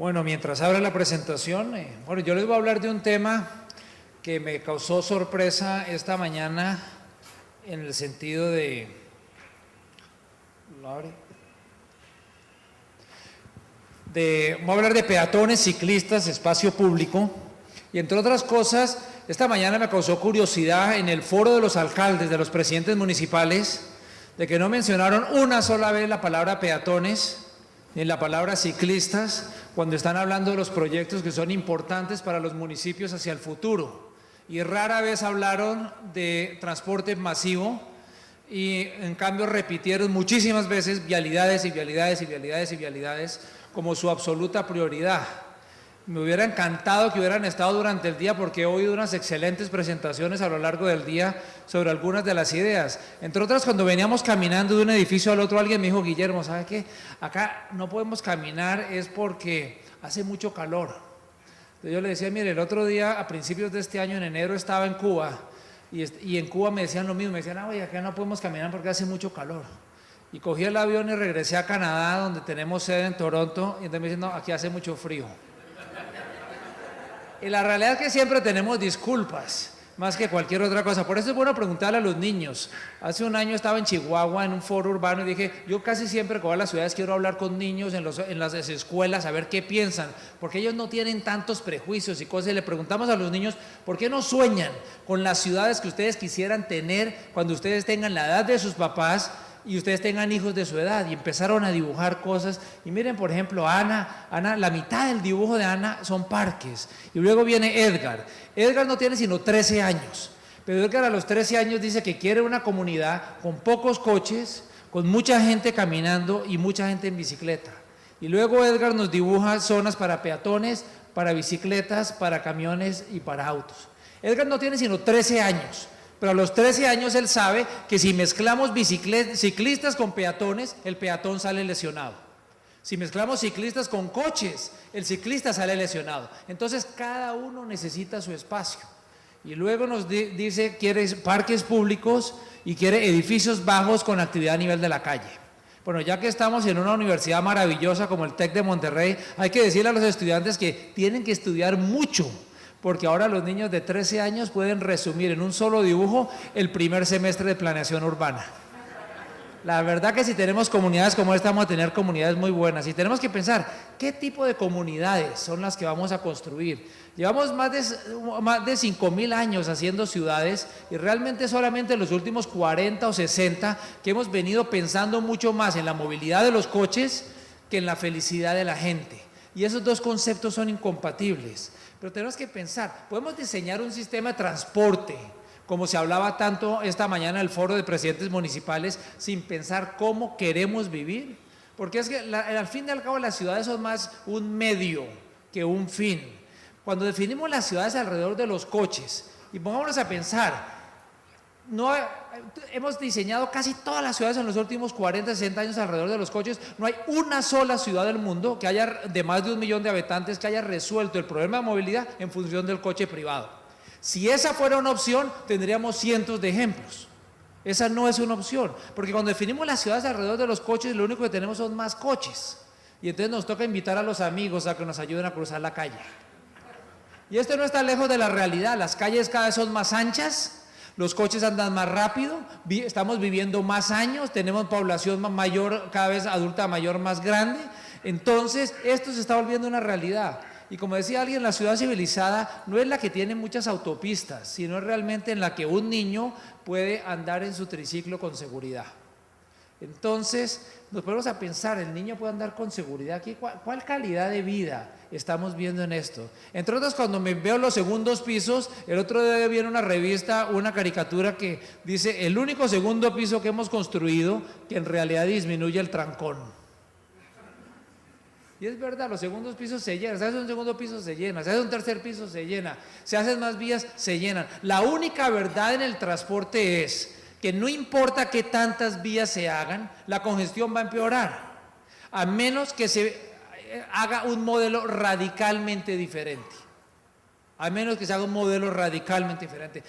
Bueno, mientras abre la presentación, bueno, yo les voy a hablar de un tema que me causó sorpresa esta mañana en el sentido de... Voy a hablar de peatones, ciclistas, espacio público, y entre otras cosas, esta mañana me causó curiosidad en el foro de los alcaldes, de los presidentes municipales, de que no mencionaron una sola vez la palabra peatones, ni la palabra ciclistas, cuando están hablando de los proyectos que son importantes para los municipios hacia el futuro. Y rara vez hablaron de transporte masivo y en cambio repitieron muchísimas veces vialidades y vialidades y vialidades y vialidades como su absoluta prioridad. Me hubiera encantado que hubieran estado durante el día porque he oído unas excelentes presentaciones a lo largo del día sobre algunas de las ideas. Entre otras, cuando veníamos caminando de un edificio al otro, alguien me dijo: Guillermo, ¿sabe qué? Acá no podemos caminar es porque hace mucho calor. Entonces yo le decía: mire, el otro día, a principios de este año, en enero, estaba en Cuba y en Cuba me decían lo mismo, me decían: oye, acá no podemos caminar porque hace mucho calor. Y cogí el avión y regresé a Canadá, donde tenemos sede en Toronto, y entonces me dicen: no, aquí hace mucho frío. Y la realidad es que siempre tenemos disculpas, más que cualquier otra cosa. Por eso es bueno preguntarle a los niños. Hace un año estaba en Chihuahua en un foro urbano y dije: yo casi siempre que voy a las ciudades quiero hablar con niños en las escuelas, a ver qué piensan, porque ellos no tienen tantos prejuicios y cosas. Y le preguntamos a los niños: ¿por qué no sueñan con las ciudades que ustedes quisieran tener cuando ustedes tengan la edad de sus papás y ustedes tengan hijos de su edad? Y empezaron a dibujar cosas. Y miren, por ejemplo, Ana, la mitad del dibujo de Ana son parques. Y luego viene Edgar. Edgar no tiene sino 13 años. Pero Edgar a los 13 años dice que quiere una comunidad con pocos coches, con mucha gente caminando y mucha gente en bicicleta. Y luego Edgar nos dibuja zonas para peatones, para bicicletas, para camiones y para autos. Edgar no tiene sino 13 años. Pero a los 13 años él sabe que si mezclamos ciclistas con peatones, el peatón sale lesionado. Si mezclamos ciclistas con coches, el ciclista sale lesionado. Entonces cada uno necesita su espacio. Y luego nos dice: quiere parques públicos y quiere edificios bajos con actividad a nivel de la calle. Bueno, ya que estamos en una universidad maravillosa como el TEC de Monterrey, hay que decirle a los estudiantes que tienen que estudiar mucho, porque ahora los niños de 13 años pueden resumir en un solo dibujo el primer semestre de planeación urbana. La verdad que si tenemos comunidades como esta, vamos a tener comunidades muy buenas. Y tenemos que pensar, ¿qué tipo de comunidades son las que vamos a construir? Llevamos más de 5,000 años haciendo ciudades y realmente solamente en los últimos 40 o 60 que hemos venido pensando mucho más en la movilidad de los coches que en la felicidad de la gente. Y esos dos conceptos son incompatibles. Pero tenemos que pensar, podemos diseñar un sistema de transporte, como se hablaba tanto esta mañana en el foro de presidentes municipales, sin pensar cómo queremos vivir. Porque es que al fin y al cabo las ciudades son más un medio que un fin. Cuando definimos las ciudades alrededor de los coches, y pongámonos a pensar, hemos diseñado casi todas las ciudades en los últimos 40, 60 años alrededor de los coches. No hay una sola ciudad del mundo que haya, de más de 1 millón de habitantes, que haya resuelto el problema de movilidad en función del coche privado. Si esa fuera una opción, tendríamos cientos de ejemplos. Esa no es una opción, porque cuando definimos las ciudades alrededor de los coches, lo único que tenemos son más coches. Y entonces nos toca invitar a los amigos a que nos ayuden a cruzar la calle. Y esto no está lejos de la realidad. Las calles cada vez son más anchas, los coches andan más rápido, estamos viviendo más años, tenemos población mayor, cada vez adulta mayor más grande. Entonces esto se está volviendo una realidad. Y como decía alguien, la ciudad civilizada no es la que tiene muchas autopistas, sino es realmente en la que un niño puede andar en su triciclo con seguridad. Entonces nos ponemos a pensar, el niño puede andar con seguridad. ¿Cuál calidad de vida estamos viendo en esto? Entre otras, cuando me veo los segundos pisos, el otro día vi en una revista una caricatura que dice: el único segundo piso que hemos construido que en realidad disminuye el trancón. Y es verdad, los segundos pisos se llenan. Si haces un segundo piso, se llena. Si haces un tercer piso, se llena. Si haces más vías, se llenan. La única verdad en el transporte es que no importa qué tantas vías se hagan, la congestión va a empeorar, a menos que se haga un modelo radicalmente diferente. A menos que se haga un modelo radicalmente diferente.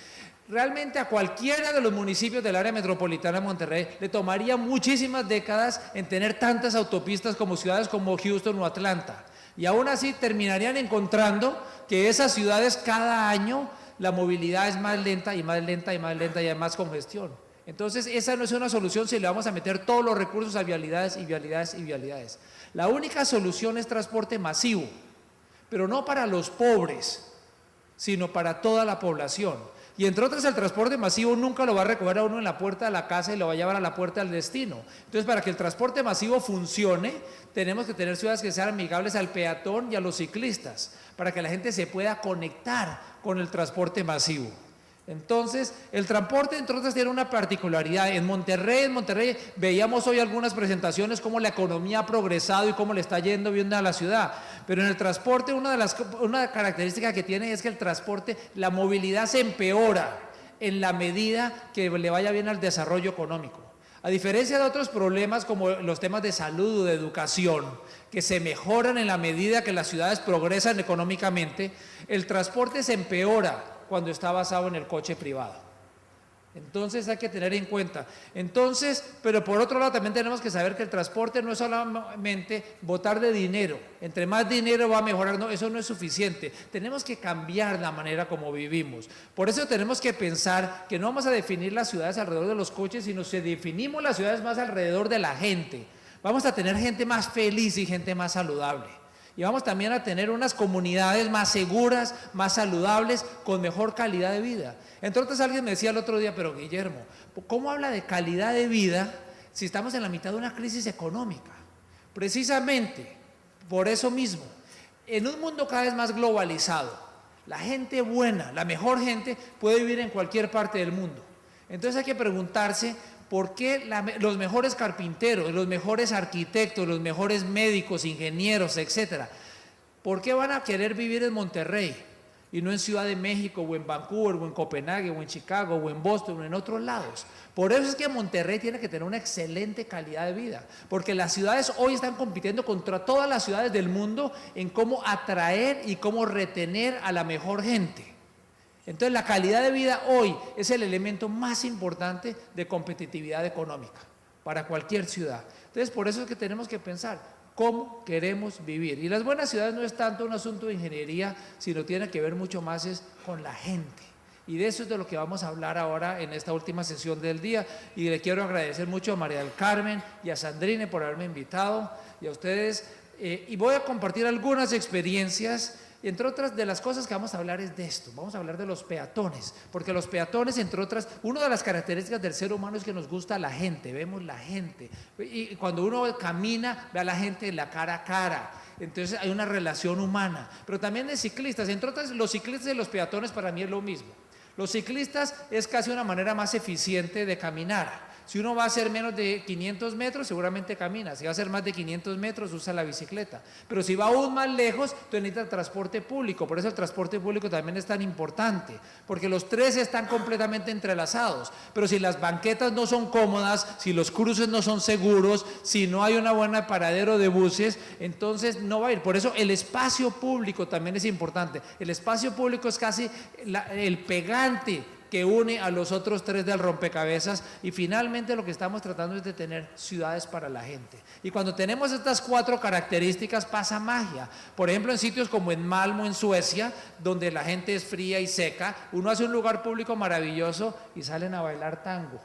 Realmente a cualquiera de los municipios del área metropolitana de Monterrey le tomaría muchísimas décadas en tener tantas autopistas como ciudades como Houston o Atlanta. Y aún así terminarían encontrando que esas ciudades cada año la movilidad es más lenta y más lenta y más lenta y hay más congestión. Entonces esa no es una solución si le vamos a meter todos los recursos a vialidades y vialidades y vialidades. La única solución es transporte masivo, pero no para los pobres, sino para toda la población. Y entre otras, el transporte masivo nunca lo va a recoger a uno en la puerta de la casa y lo va a llevar a la puerta del destino. Entonces, para que el transporte masivo funcione, tenemos que tener ciudades que sean amigables al peatón y a los ciclistas, para que la gente se pueda conectar con el transporte masivo. Entonces, el transporte, entre otras, tiene una particularidad. En Monterrey veíamos hoy algunas presentaciones cómo la economía ha progresado y cómo le está yendo bien a la ciudad. Pero en el transporte, una característica que tiene es que el transporte, la movilidad se empeora en la medida que le vaya bien al desarrollo económico. A diferencia de otros problemas como los temas de salud o de educación, que se mejoran en la medida que las ciudades progresan económicamente, el transporte se empeora cuando está basado en el coche privado. Entonces hay que tener en cuenta. Entonces, pero por otro lado también tenemos que saber que el transporte no es solamente botar de dinero. Entre más dinero va a mejorar, no, eso no es suficiente. Tenemos que cambiar la manera como vivimos. Por eso tenemos que pensar que no vamos a definir las ciudades alrededor de los coches, sino que definimos las ciudades más alrededor de la gente. Vamos a tener gente más feliz y gente más saludable. Y vamos también a tener unas comunidades más seguras, más saludables, con mejor calidad de vida. Entre otras, alguien me decía el otro día, pero Guillermo, ¿cómo habla de calidad de vida si estamos en la mitad de una crisis económica? Precisamente por eso mismo, en un mundo cada vez más globalizado, la gente buena, la mejor gente, puede vivir en cualquier parte del mundo. Entonces hay que preguntarse, ¿por qué los mejores carpinteros, los mejores arquitectos, los mejores médicos, ingenieros, etcétera, por qué van a querer vivir en Monterrey y no en Ciudad de México o en Vancouver o en Copenhague o en Chicago o en Boston o en otros lados? Por eso es que Monterrey tiene que tener una excelente calidad de vida, porque las ciudades hoy están compitiendo contra todas las ciudades del mundo en cómo atraer y cómo retener a la mejor gente. Entonces la calidad de vida hoy es el elemento más importante de competitividad económica para cualquier ciudad. Entonces por eso es que tenemos que pensar cómo queremos vivir. Y las buenas ciudades no es tanto un asunto de ingeniería, sino tiene que ver mucho más con la gente. Y de eso es de lo que vamos a hablar ahora en esta última sesión del día. Y le quiero agradecer mucho a María del Carmen y a Sandrine por haberme invitado y a ustedes. Y voy a compartir algunas experiencias. Y entre otras de las cosas que vamos a hablar es de esto, vamos a hablar de los peatones, porque los peatones, entre otras, una de las características del ser humano es que nos gusta la gente, vemos la gente, y cuando uno camina, ve a la gente la cara a cara, entonces hay una relación humana, pero también de ciclistas, entre otras, los ciclistas y los peatones para mí es lo mismo. Los ciclistas es casi una manera más eficiente de caminar. Si uno va a hacer menos de 500 metros, seguramente camina. Si va a hacer más de 500 metros, usa la bicicleta. Pero si va aún más lejos, entonces necesita transporte público. Por eso el transporte público también es tan importante, porque los tres están completamente entrelazados. Pero si las banquetas no son cómodas, si los cruces no son seguros, si no hay una buena paradero de buses, entonces no va a ir. Por eso el espacio público también es importante. El espacio público es casi el pegante que une a los otros tres del rompecabezas, y finalmente lo que estamos tratando es de tener ciudades para la gente. Y cuando tenemos estas cuatro características pasa magia. Por ejemplo, en sitios como en Malmö, en Suecia, donde la gente es fría y seca, uno hace un lugar público maravilloso y salen a bailar tango.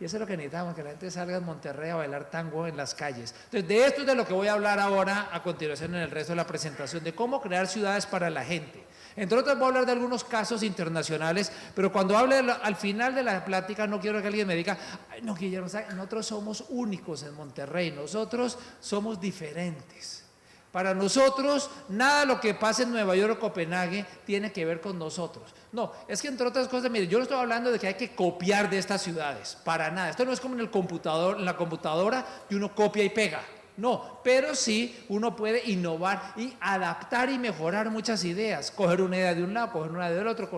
Y eso es lo que necesitamos, que la gente salga en Monterrey a bailar tango en las calles. Entonces, de esto es de lo que voy a hablar ahora a continuación en el resto de la presentación, de cómo crear ciudades para la gente. Entre otros voy a hablar de algunos casos internacionales, pero cuando hable al final de la plática no quiero que alguien me diga, ay, no, Guillermo, nosotros somos únicos en Monterrey, nosotros somos diferentes. Para nosotros, nada de lo que pasa en Nueva York o Copenhague tiene que ver con nosotros. No, es que entre otras cosas, mire, yo no estoy hablando de que hay que copiar de estas ciudades, para nada. Esto no es como en el computador, en la computadora y uno copia y pega. No, pero sí uno puede innovar y adaptar y mejorar muchas ideas, coger una idea de un lado, coger una del otro,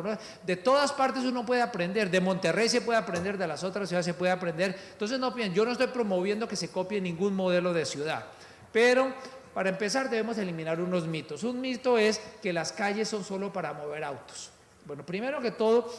de todas partes uno puede aprender, de Monterrey se puede aprender, de las otras ciudades se puede aprender. Entonces no piensen, yo no estoy promoviendo que se copie ningún modelo de ciudad, pero para empezar debemos eliminar unos mitos. Un mito es que las calles son solo para mover autos. Bueno, primero que todo,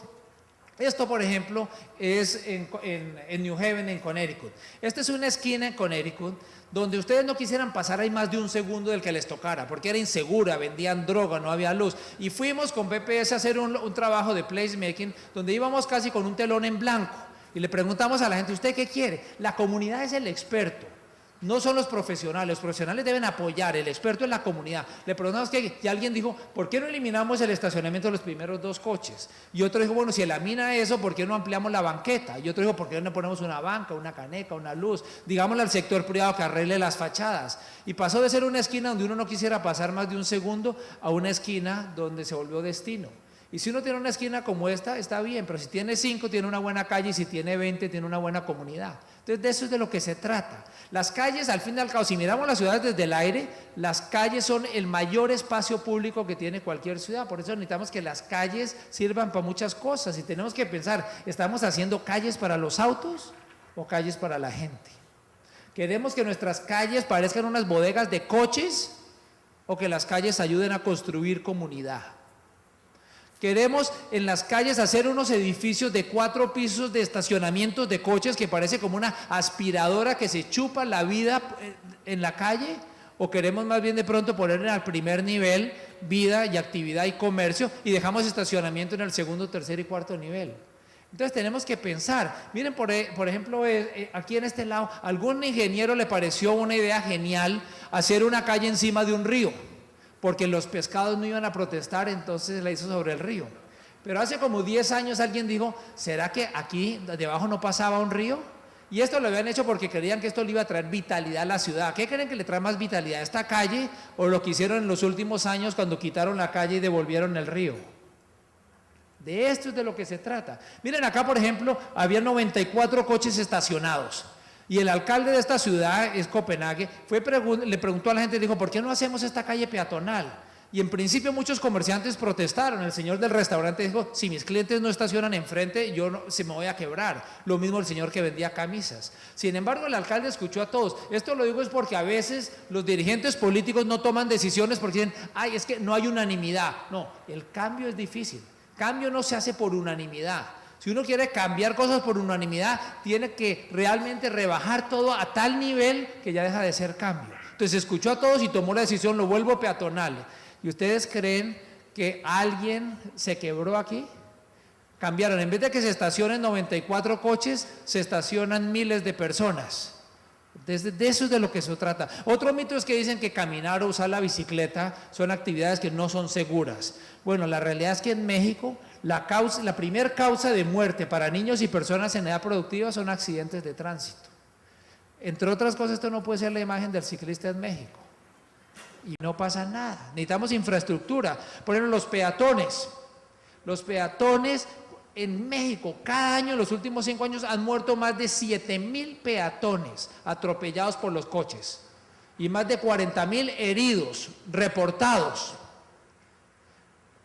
Esto, por ejemplo, es en New Haven, en Connecticut. Esta es una esquina en Connecticut donde ustedes no quisieran pasar ahí más de un segundo del que les tocara, porque era insegura, vendían droga, no había luz. Y fuimos con PPS a hacer un trabajo de placemaking donde íbamos casi con un telón en blanco y le preguntamos a la gente, ¿usted qué quiere? La comunidad es el experto. No son los profesionales deben apoyar, el experto es la comunidad. Le preguntamos y alguien dijo, ¿por qué no eliminamos el estacionamiento de los primeros 2 coches? Y otro dijo, bueno, si elimina eso, ¿por qué no ampliamos la banqueta? Y otro dijo, ¿por qué no ponemos una banca, una caneca, una luz? Digámosle al sector privado que arregle las fachadas. Y pasó de ser una esquina donde uno no quisiera pasar más de un segundo a una esquina donde se volvió destino. Y si uno tiene una esquina como esta, está bien, pero si tiene 5, tiene una buena calle, y si tiene 20, tiene una buena comunidad. Entonces, de eso es de lo que se trata. Las calles, al fin y al cabo, si miramos las ciudades desde el aire, las calles son el mayor espacio público que tiene cualquier ciudad. Por eso necesitamos que las calles sirvan para muchas cosas. Y tenemos que pensar, ¿estamos haciendo calles para los autos o calles para la gente? ¿Queremos que nuestras calles parezcan unas bodegas de coches o que las calles ayuden a construir comunidad? Queremos en las calles hacer unos edificios de 4 pisos de estacionamientos de coches que parece como una aspiradora que se chupa la vida en la calle, o queremos más bien de pronto poner al primer nivel vida y actividad y comercio y dejamos estacionamiento en el segundo, tercer y cuarto nivel. Entonces tenemos que pensar, miren por ejemplo aquí en este lado, a algún ingeniero le pareció una idea genial hacer una calle encima de un río, porque los pescados no iban a protestar, entonces la hizo sobre el río. Pero hace como 10 años alguien dijo, ¿será que aquí debajo no pasaba un río? Y esto lo habían hecho porque creían que esto le iba a traer vitalidad a la ciudad. ¿Qué creen que le trae más vitalidad a esta calle o lo que hicieron en los últimos años cuando quitaron la calle y devolvieron el río? De esto es de lo que se trata. Miren acá, por ejemplo, había 94 coches estacionados. Y el alcalde de esta ciudad, es Copenhague, le preguntó a la gente, dijo, ¿por qué no hacemos esta calle peatonal? Y en principio muchos comerciantes protestaron. El señor del restaurante dijo, si mis clientes no estacionan enfrente, se me voy a quebrar. Lo mismo el señor que vendía camisas. Sin embargo, el alcalde escuchó a todos. Esto lo digo es porque a veces los dirigentes políticos no toman decisiones porque dicen, ay, es que no hay unanimidad. No, el cambio es difícil. Cambio no se hace por unanimidad. Si uno quiere cambiar cosas por unanimidad, tiene que realmente rebajar todo a tal nivel que ya deja de ser cambio. Entonces escuchó a todos y tomó la decisión, lo vuelvo peatonal. ¿Y ustedes creen que alguien se quebró aquí? Cambiaron, en vez de que se estacionen 94 coches, se estacionan miles de personas. De eso es de lo que se trata. Otro mito es que dicen que caminar o usar la bicicleta son actividades que no son seguras. Bueno, la realidad es que en México la primera causa de muerte para niños y personas en edad productiva son accidentes de tránsito. Entre otras cosas, esto no puede ser la imagen del ciclista en México. Y no pasa nada. Necesitamos infraestructura. Por ejemplo, los peatones. Los peatones en México, cada año en los últimos 5 años han muerto más de 7,000 peatones atropellados por los coches y más de 40,000 heridos reportados.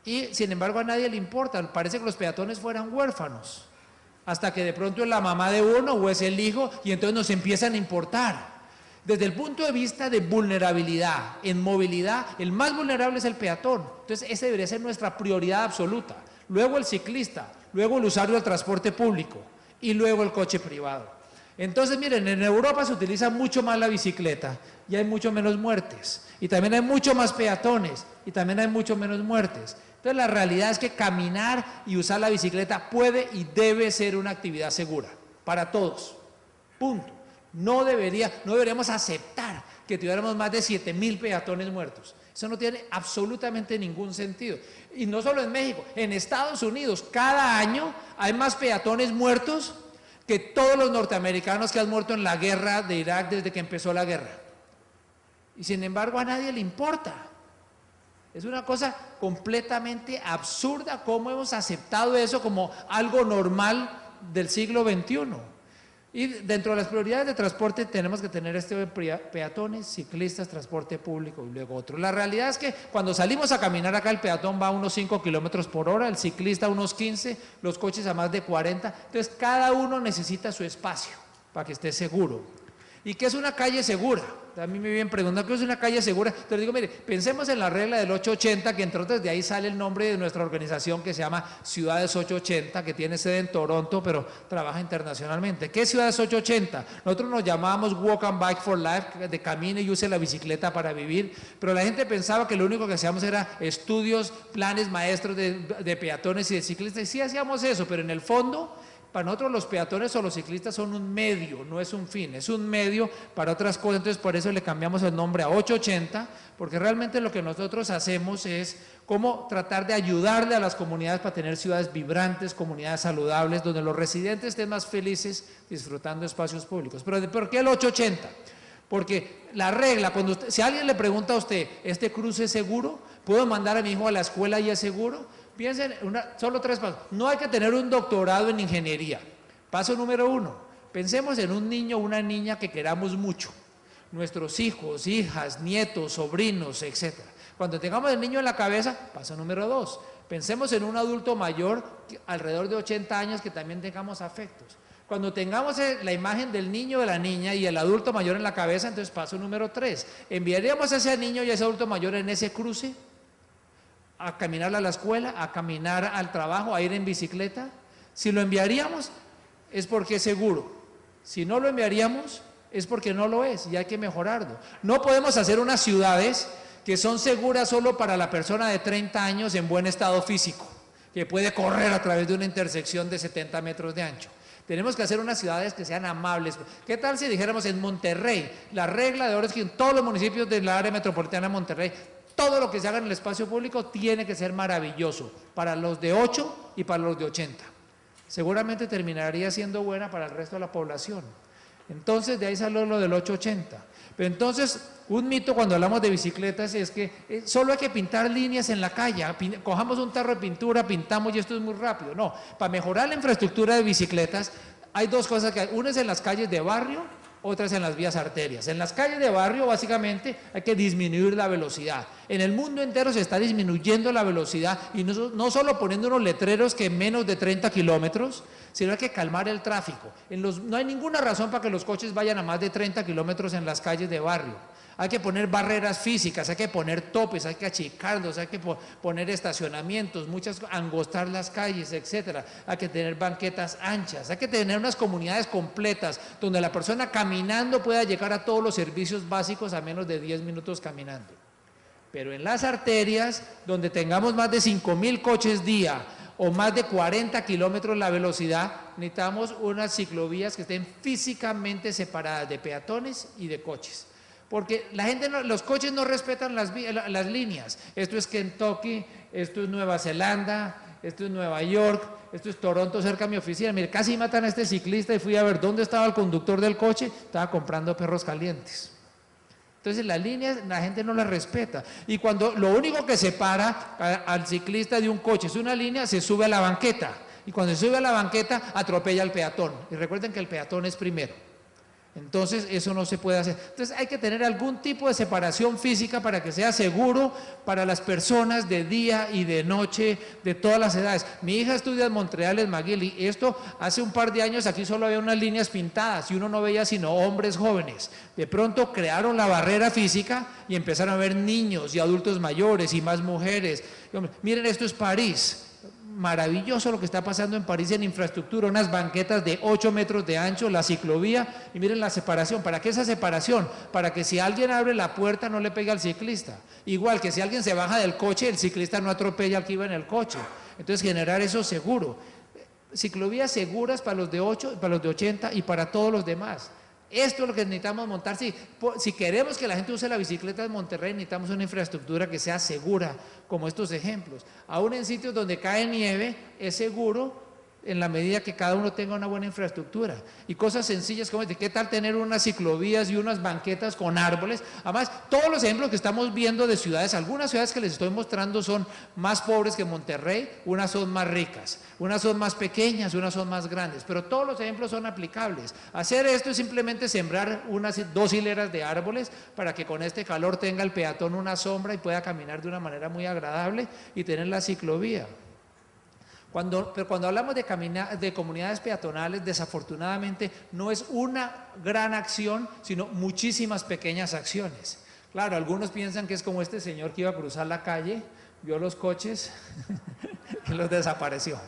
Y sin embargo a nadie le importa, parece que los peatones fueran huérfanos, hasta que de pronto es la mamá de uno o es el hijo y entonces nos empiezan a importar. Desde el punto de vista de vulnerabilidad, en movilidad, el más vulnerable es el peatón. Entonces esa debería ser nuestra prioridad absoluta. Luego el ciclista, luego el usuario del transporte público y luego el coche privado. Entonces miren, en Europa se utiliza mucho más la bicicleta y hay mucho menos muertes. Y también hay mucho más peatones y también hay mucho menos muertes. Entonces la realidad es que caminar y usar la bicicleta puede y debe ser una actividad segura para todos. Punto. No deberíamos aceptar que tuviéramos más de 7,000 peatones muertos. Eso no tiene absolutamente ningún sentido. Y no solo en México, en Estados Unidos cada año hay más peatones muertos que todos los norteamericanos que han muerto en la guerra de Irak desde que empezó la guerra. Y sin embargo a nadie le importa. Es una cosa completamente absurda cómo hemos aceptado eso como algo normal del siglo XXI. Y dentro de las prioridades de transporte tenemos que tener peatones, ciclistas, transporte público y luego otro. La realidad es que cuando salimos a caminar acá el peatón va a unos 5 kilómetros por hora, el ciclista a unos 15, los coches a más de 40. Entonces cada uno necesita su espacio para que esté seguro. ¿Y qué es una calle segura? A mí me vienen preguntando qué es una calle segura. Entonces digo, mire, pensemos en la regla del 880, que entre otras de ahí sale el nombre de nuestra organización que se llama Ciudades 880, que tiene sede en Toronto, pero trabaja internacionalmente. ¿Qué es Ciudades 880? Nosotros nos llamábamos Walk and Bike for Life, de camine y use la bicicleta para vivir, pero la gente pensaba que lo único que hacíamos era estudios, planes maestros de peatones y de ciclistas, y sí hacíamos eso, pero en el fondo, para nosotros los peatones o los ciclistas son un medio, no es un fin, es un medio para otras cosas. Entonces por eso le cambiamos el nombre a 880, porque realmente lo que nosotros hacemos es cómo tratar de ayudarle a las comunidades para tener ciudades vibrantes, comunidades saludables, donde los residentes estén más felices disfrutando de espacios públicos. Pero ¿por qué el 880? Porque la regla, si alguien le pregunta a usted, ¿este cruce es seguro? ¿Puedo mandar a mi hijo a la escuela y es seguro? Piensen, solo 3 pasos. No hay que tener un doctorado en ingeniería. Paso número 1, pensemos en un niño o una niña que queramos mucho. Nuestros hijos, hijas, nietos, sobrinos, etc. Cuando tengamos el niño en la cabeza, paso número 2, pensemos en un adulto mayor, alrededor de 80 años, que también tengamos afectos. Cuando tengamos la imagen del niño o de la niña y el adulto mayor en la cabeza, entonces paso número 3, ¿enviaríamos a ese niño y a ese adulto mayor en ese cruce? ¿A caminar a la escuela, a caminar al trabajo, a ir en bicicleta? Si lo enviaríamos es porque es seguro. Si no lo enviaríamos es porque no lo es y hay que mejorarlo. No podemos hacer unas ciudades que son seguras solo para la persona de 30 años en buen estado físico, que puede correr a través de una intersección de 70 metros de ancho. Tenemos que hacer unas ciudades que sean amables. ¿Qué tal si dijéramos en Monterrey? La regla de oro es que en todos los municipios de la área metropolitana de Monterrey, todo lo que se haga en el espacio público tiene que ser maravilloso para los de 8 y para los de 80. Seguramente terminaría siendo buena para el resto de la población. Entonces, de ahí salió lo del 880. Pero entonces, un mito cuando hablamos de bicicletas es que solo hay que pintar líneas en la calle. Cojamos un tarro de pintura, pintamos y esto es muy rápido. No, para mejorar la infraestructura de bicicletas hay 2 cosas que hay. Una es en las calles de barrio, otras en las vías arterias. En las calles de barrio básicamente hay que disminuir la velocidad. En el mundo entero se está disminuyendo la velocidad y no solo poniendo unos letreros que menos de 30 kilómetros, sino hay que calmar el tráfico. No hay ninguna razón para que los coches vayan a más de 30 kilómetros en las calles de barrio. Hay que poner barreras físicas, hay que poner topes, hay que achicarlos, hay que poner estacionamientos, angostar las calles, etcétera. Hay que tener banquetas anchas, hay que tener unas comunidades completas donde la persona caminando pueda llegar a todos los servicios básicos a menos de 10 minutos caminando. Pero en las arterias, donde tengamos más de 5.000 coches día o más de 40 kilómetros la velocidad, necesitamos unas ciclovías que estén físicamente separadas de peatones y de coches. Porque la gente, los coches no respetan las líneas. Esto es Kentucky, esto es Nueva Zelanda, esto es Nueva York, esto es Toronto, cerca de mi oficina. Mire, casi matan a este ciclista y fui a ver dónde estaba el conductor del coche, estaba comprando perros calientes. Entonces las líneas la gente no las respeta. Y cuando lo único que separa al ciclista de un coche es una línea, se sube a la banqueta. Y cuando se sube a la banqueta, atropella al peatón. Y recuerden que el peatón es primero. Entonces eso no se puede hacer. Entonces hay que tener algún tipo de separación física para que sea seguro para las personas de día y de noche, de todas las edades. Mi hija estudia en Montreal, en McGill, y esto hace un par de años aquí solo había unas líneas pintadas y uno no veía sino hombres jóvenes. De pronto crearon la barrera física y empezaron a ver niños y adultos mayores y más mujeres. Miren, esto es París. Maravilloso lo que está pasando en París en infraestructura, unas banquetas de 8 metros de ancho, la ciclovía, y miren la separación. ¿Para qué esa separación? Para que si alguien abre la puerta no le pegue al ciclista. Igual que si alguien se baja del coche, el ciclista no atropella al que iba en el coche. Entonces generar eso seguro. Ciclovías seguras para los de 8, para los de 80 y para todos los demás. Esto es lo que necesitamos montar. Si queremos que la gente use la bicicleta en Monterrey, necesitamos una infraestructura que sea segura, como estos ejemplos. Aún en sitios donde cae nieve, es seguro en la medida que cada uno tenga una buena infraestructura. Y cosas sencillas como, ¿qué tal tener unas ciclovías y unas banquetas con árboles? Además, todos los ejemplos que estamos viendo de ciudades, algunas ciudades que les estoy mostrando son más pobres que Monterrey, unas son más ricas, unas son más pequeñas, unas son más grandes, pero todos los ejemplos son aplicables. Hacer esto es simplemente sembrar 2 hileras de árboles para que con este calor tenga el peatón una sombra y pueda caminar de una manera muy agradable y tener la ciclovía. Pero cuando hablamos de comunidades peatonales, desafortunadamente no es una gran acción, sino muchísimas pequeñas acciones. Claro, algunos piensan que es como este señor que iba a cruzar la calle, vio los coches y los desapareció.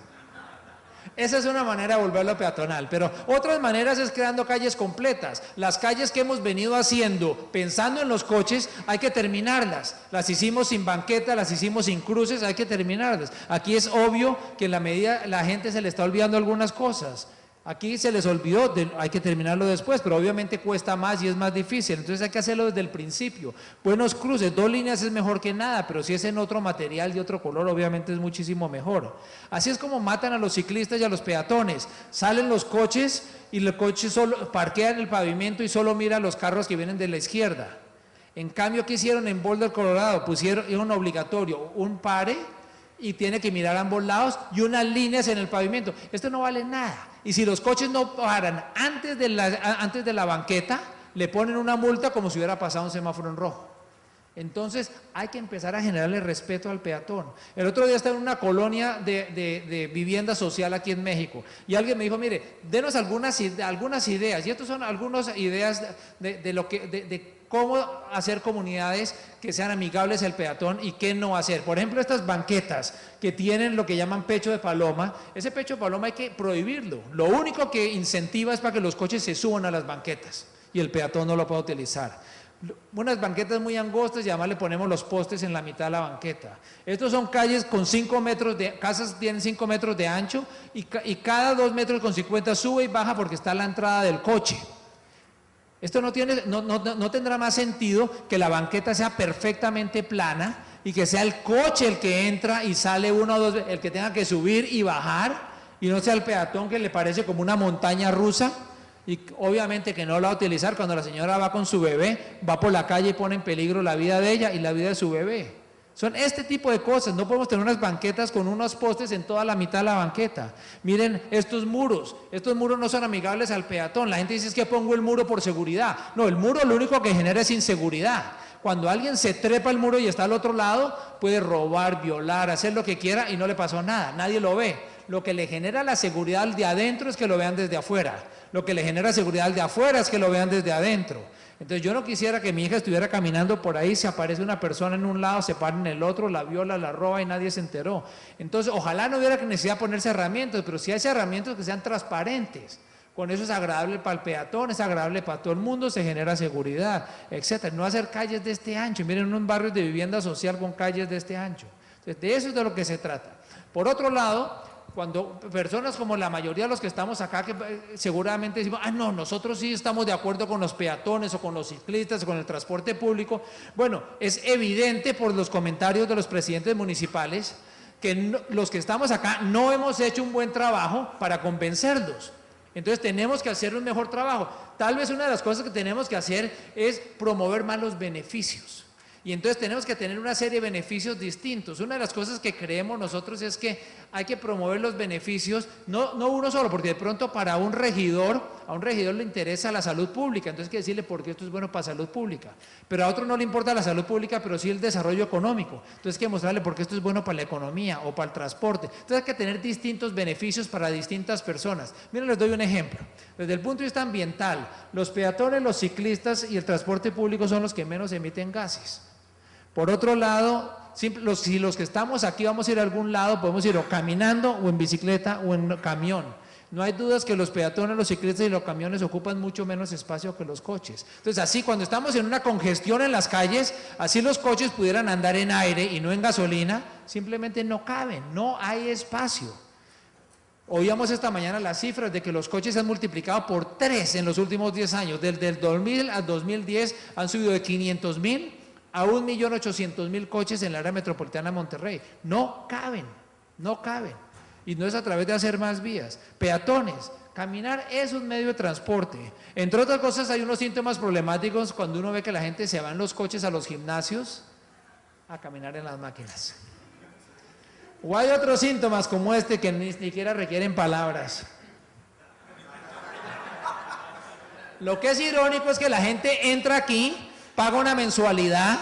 Esa es una manera de volverlo peatonal, pero otras maneras es creando calles completas. Las calles que hemos venido haciendo pensando en los coches, hay que terminarlas. Las hicimos sin banqueta, las hicimos sin cruces, hay que terminarlas. Aquí es obvio que en la medida la gente se le está olvidando algunas cosas. Aquí se les olvidó, hay que terminarlo después, pero obviamente cuesta más y es más difícil, entonces hay que hacerlo desde el principio. Buenos cruces, 2 líneas es mejor que nada, pero si es en otro material y otro color, obviamente es muchísimo mejor. Así es como matan a los ciclistas y a los peatones. Salen los coches y el coche solo parquea en el pavimento y solo mira a los carros que vienen de la izquierda. En cambio, ¿qué hicieron en Boulder, Colorado? Pusieron un obligatorio, un pare, y tiene que mirar a ambos lados y unas líneas en el pavimento. Esto no vale nada. Y si los coches no paran antes de la banqueta, le ponen una multa como si hubiera pasado un semáforo en rojo. Entonces hay que empezar a generarle respeto al peatón. El otro día estaba en una colonia de vivienda social aquí en México y alguien me dijo, mire, denos algunas ideas, y estas son algunas ideas de cómo hacer comunidades que sean amigables al peatón y qué no hacer. Por ejemplo, estas banquetas que tienen lo que llaman pecho de paloma, ese pecho de paloma hay que prohibirlo. Lo único que incentiva es para que los coches se suban a las banquetas y el peatón no lo pueda utilizar. Unas banquetas muy angostas y además le ponemos los postes en la mitad de la banqueta. Estos son calles con 5 metros casas tienen 5 metros de ancho y cada 2 metros con 50 sube y baja porque está la entrada del coche. Esto no tendrá más sentido que la banqueta sea perfectamente plana y que sea el coche el que entra y sale 1 o 2, el que tenga que subir y bajar, y no sea el peatón que le parece como una montaña rusa, y obviamente que no la va a utilizar cuando la señora va con su bebé, va por la calle y pone en peligro la vida de ella y la vida de su bebé. Son este tipo de cosas. No podemos tener unas banquetas con unos postes en toda la mitad de la banqueta. Miren estos muros no son amigables al peatón. La gente dice es que pongo el muro por seguridad. No, el muro lo único que genera es inseguridad. Cuando alguien se trepa el muro y está al otro lado, puede robar, violar, hacer lo que quiera y no le pasó nada, nadie lo ve. Lo que le genera la seguridad al de adentro es que lo vean desde afuera. Lo que le genera seguridad al de afuera es que lo vean desde adentro. Entonces yo no quisiera que mi hija estuviera caminando por ahí, se aparece una persona en un lado, se para en el otro, la viola, la roba y nadie se enteró. Entonces ojalá no hubiera necesidad de ponerse herramientas, pero si hay herramientas que sean transparentes. Con eso es agradable para el peatón, es agradable para todo el mundo, se genera seguridad, etcétera. No hacer calles de este ancho. Miren unos barrios de vivienda social con calles de este ancho. Entonces, de eso es de lo que se trata. Por otro lado, cuando personas como la mayoría de los que estamos acá, que seguramente decimos, no, nosotros sí estamos de acuerdo con los peatones o con los ciclistas o con el transporte público, bueno, es evidente por los comentarios de los presidentes municipales que los que estamos acá no hemos hecho un buen trabajo para convencerlos. Entonces tenemos que hacer un mejor trabajo. Tal vez una de las cosas que tenemos que hacer es promover más los beneficios. Y entonces tenemos que tener una serie de beneficios distintos. Una de las cosas que creemos nosotros es que hay que promover los beneficios, no uno solo, porque de pronto a un regidor le interesa la salud pública, entonces hay que decirle por qué esto es bueno para salud pública. Pero a otro no le importa la salud pública, pero sí el desarrollo económico. Entonces hay que mostrarle por qué esto es bueno para la economía o para el transporte. Entonces hay que tener distintos beneficios para distintas personas. Miren, les doy un ejemplo. Desde el punto de vista ambiental, los peatones, los ciclistas y el transporte público son los que menos emiten gases. Por otro lado, si los que estamos aquí vamos a ir a algún lado, podemos ir o caminando o en bicicleta o en camión. No hay dudas que los peatones, los ciclistas y los camiones ocupan mucho menos espacio que los coches. Entonces así, cuando estamos en una congestión en las calles, así los coches pudieran andar en aire y no en gasolina, simplemente no caben, no hay espacio. Oíamos esta mañana las cifras de que los coches se han multiplicado por 3 en los últimos 10 años. Desde el 2000 al 2010 han subido de 500,000 a 1.800.000 coches en la área metropolitana de Monterrey. No caben. Y no es a través de hacer más vías. Peatones, caminar es un medio de transporte. Entre otras cosas, hay unos síntomas problemáticos cuando uno ve que la gente se va en los coches a los gimnasios a caminar en las máquinas. O hay otros síntomas como este que ni siquiera requieren palabras. Lo que es irónico es que la gente entra aquí, paga una mensualidad.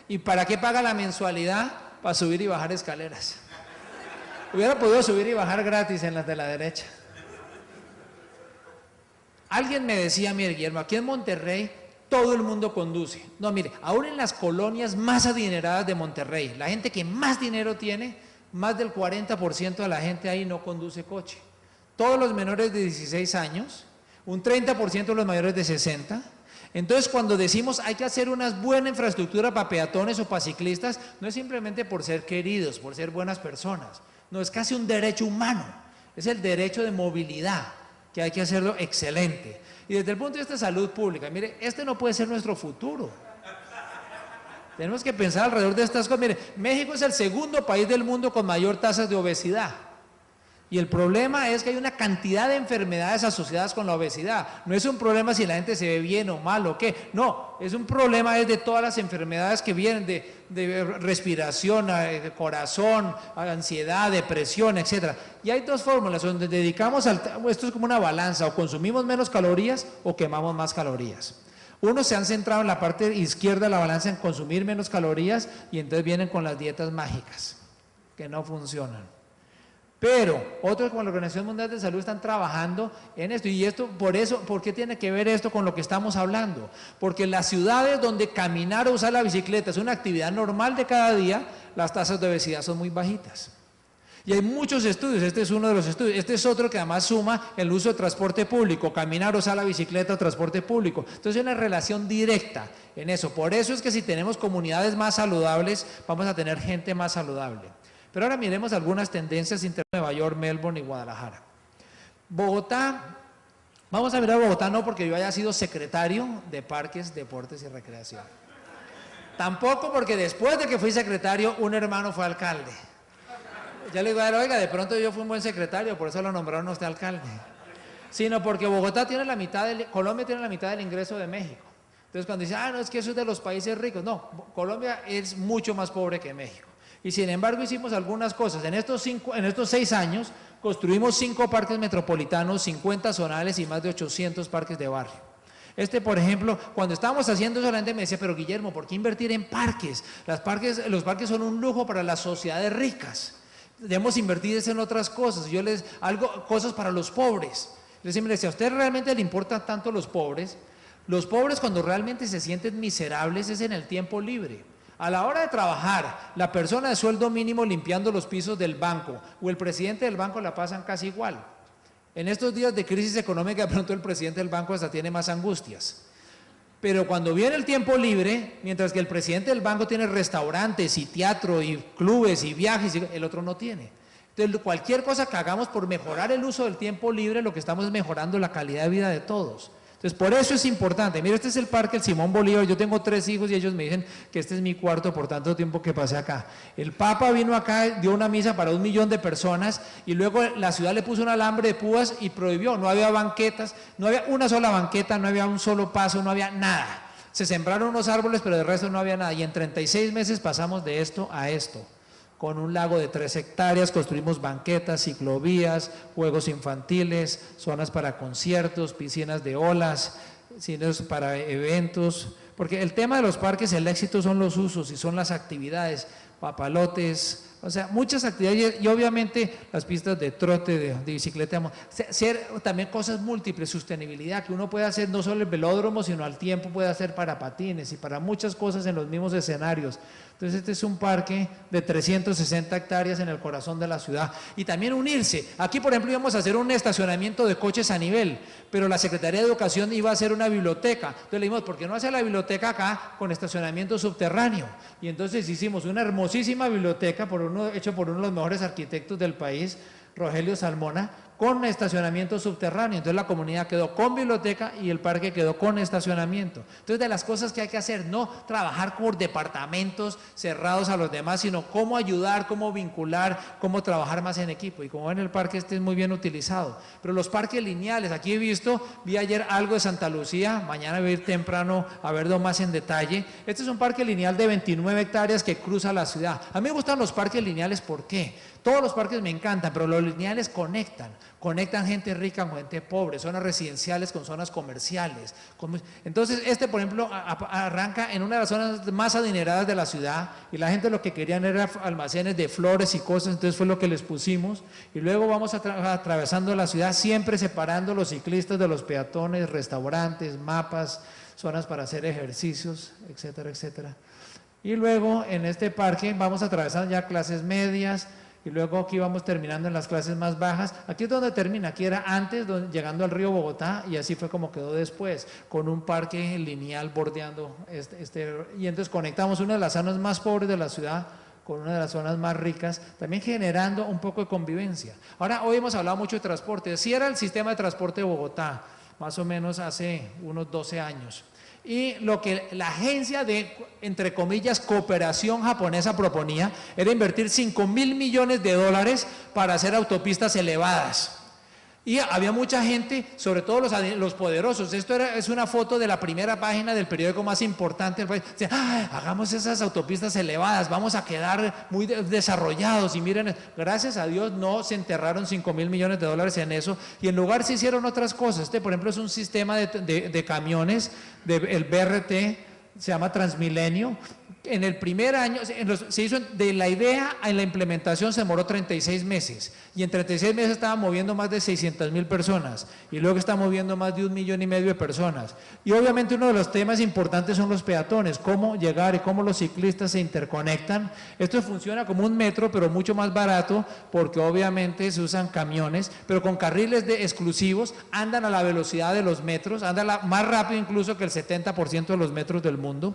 ¿Y para qué paga la mensualidad? Para subir y bajar escaleras. Hubiera podido subir y bajar gratis en las de la derecha. Alguien me decía, mire Guillermo, aquí en Monterrey todo el mundo conduce. No, mire, aún en las colonias más adineradas de Monterrey, la gente que más dinero tiene, más del 40% de la gente ahí no conduce coche. Todos los menores de 16 años, un 30% de los mayores de 60. Entonces, cuando decimos hay que hacer una buena infraestructura para peatones o para ciclistas, no es simplemente por ser queridos, por ser buenas personas. No, es casi un derecho humano. Es el derecho de movilidad, que hay que hacerlo excelente. Y desde el punto de vista de salud pública, mire, este no puede ser nuestro futuro. Tenemos que pensar alrededor de estas cosas. Mire, México es el segundo país del mundo con mayor tasas de obesidad. Y el problema es que hay una cantidad de enfermedades asociadas con la obesidad. No es un problema si la gente se ve bien o mal o qué. No, es un problema de todas las enfermedades que vienen de respiración, corazón, ansiedad, depresión, etc. Y hay dos fórmulas donde dedicamos, esto es como una balanza, o consumimos menos calorías o quemamos más calorías. Unos se han centrado en la parte izquierda de la balanza en consumir menos calorías y entonces vienen con las dietas mágicas, que no funcionan. Pero otros como la Organización Mundial de Salud están trabajando en esto. Y esto, ¿por qué tiene que ver esto con lo que estamos hablando? Porque en las ciudades donde caminar o usar la bicicleta es una actividad normal de cada día, las tasas de obesidad son muy bajitas. Y hay muchos estudios, este es uno de los estudios, este es otro que además suma el uso de transporte público, caminar o usar la bicicleta o transporte público. Entonces hay una relación directa en eso. Por eso es que si tenemos comunidades más saludables, vamos a tener gente más saludable. Pero ahora miremos algunas tendencias entre Nueva York, Melbourne y Guadalajara. Bogotá, vamos a mirar Bogotá no porque yo haya sido secretario de Parques, Deportes y Recreación. Tampoco porque después de que fui secretario, un hermano fue alcalde. Ya le digo a él, oiga, de pronto yo fui un buen secretario, por eso lo nombraron a usted alcalde. Sino porque Bogotá tiene la mitad, Colombia tiene la mitad del ingreso de México. Entonces cuando dicen, no, es que eso es de los países ricos. No, Colombia es mucho más pobre que México. Y sin embargo hicimos algunas cosas. En estos 6 años construimos 5 parques metropolitanos, 50 zonales y más de 800 parques de barrio. Por ejemplo, cuando estábamos haciendo eso, la gente me decía, pero Guillermo, ¿por qué invertir en parques? Los parques son un lujo para las sociedades ricas. Debemos invertir en otras cosas. Cosas para los pobres. Me decía, ¿a usted realmente le importan tanto los pobres? Los pobres cuando realmente se sienten miserables es en el tiempo libre. A la hora de trabajar, la persona de sueldo mínimo limpiando los pisos del banco o el presidente del banco la pasan casi igual. En estos días de crisis económica, de pronto el presidente del banco hasta tiene más angustias. Pero cuando viene el tiempo libre, mientras que el presidente del banco tiene restaurantes y teatro y clubes y viajes, el otro no tiene. Entonces, cualquier cosa que hagamos por mejorar el uso del tiempo libre, lo que estamos es mejorando la calidad de vida de todos. Entonces, por eso es importante. Mira, este es el parque, el Simón Bolívar. Yo tengo 3 hijos y ellos me dicen que este es mi cuarto por tanto tiempo que pasé acá. El Papa vino acá, dio una misa para 1 millón de personas y luego la ciudad le puso un alambre de púas y prohibió. No había banquetas, no había una sola banqueta, no había un solo paso, no había nada. Se sembraron unos árboles, pero de resto no había nada. Y en 36 meses pasamos de esto a esto. Con un lago de 3 hectáreas, construimos banquetas, ciclovías, juegos infantiles, zonas para conciertos, piscinas de olas, cines para eventos, porque el tema de los parques, el éxito son los usos y son las actividades, papalotes, o sea, muchas actividades y obviamente las pistas de trote, de bicicleta, hacer también cosas múltiples, sostenibilidad, que uno puede hacer no solo el velódromo, sino al tiempo puede hacer para patines y para muchas cosas en los mismos escenarios. Entonces este es un parque de 360 hectáreas en el corazón de la ciudad. Y también unirse. Aquí, por ejemplo, íbamos a hacer un estacionamiento de coches a nivel, pero la Secretaría de Educación iba a hacer una biblioteca. Entonces le dijimos, ¿por qué no hacer la biblioteca acá con estacionamiento subterráneo? Y entonces hicimos una hermosísima biblioteca hecho por uno de los mejores arquitectos del país, Rogelio Salmona, con estacionamiento subterráneo. Entonces la comunidad quedó con biblioteca y el parque quedó con estacionamiento. Entonces, de las cosas que hay que hacer, no trabajar por departamentos cerrados a los demás, sino cómo ayudar, cómo vincular, cómo trabajar más en equipo. Y como ven, el parque es muy bien utilizado. Pero los parques lineales, aquí vi ayer algo de Santa Lucía, mañana voy a ir temprano a verlo más en detalle. Este es un parque lineal de 29 hectáreas que cruza la ciudad. A mí me gustan los parques lineales, ¿por qué? Todos los parques me encantan, pero los lineales conectan. conectan gente rica con gente pobre, zonas residenciales con zonas comerciales. Entonces, por ejemplo, arranca en una de las zonas más adineradas de la ciudad y la gente lo que querían era almacenes de flores y cosas, entonces fue lo que les pusimos. Y luego vamos atravesando la ciudad, siempre separando los ciclistas de los peatones, restaurantes, mapas, zonas para hacer ejercicios, etcétera, etcétera. Y luego en este parque vamos atravesando ya clases medias, y luego aquí vamos terminando en las clases más bajas. Aquí es donde termina, aquí era antes, llegando al río Bogotá, y así fue como quedó después, con un parque lineal bordeando y entonces conectamos una de las zonas más pobres de la ciudad con una de las zonas más ricas, también generando un poco de convivencia. Ahora, hoy hemos hablado mucho de transporte. Así era el sistema de transporte de Bogotá, más o menos hace unos 12 años. Y lo que la agencia de, entre comillas, cooperación japonesa proponía era invertir $5.000 millones para hacer autopistas elevadas. Y había mucha gente, sobre todo los poderosos. Esto es una foto de la primera página del periódico más importante del país. Decían, hagamos esas autopistas elevadas, vamos a quedar muy desarrollados. Y miren, gracias a Dios no se enterraron $5.000 millones en eso. Y en lugar se hicieron otras cosas. Por ejemplo, es un sistema de camiones, el BRT, se llama Transmilenio. En el primer año, se hizo de la idea a la implementación se demoró 36 meses y en 36 meses estaba moviendo más de 600.000 personas y luego está moviendo más de 1,5 millones de personas. Y obviamente uno de los temas importantes son los peatones, cómo llegar y cómo los ciclistas se interconectan. Esto funciona como un metro, pero mucho más barato porque obviamente se usan camiones, pero con carriles exclusivos, andan a la velocidad de los metros, andan más rápido incluso que el 70% de los metros del mundo.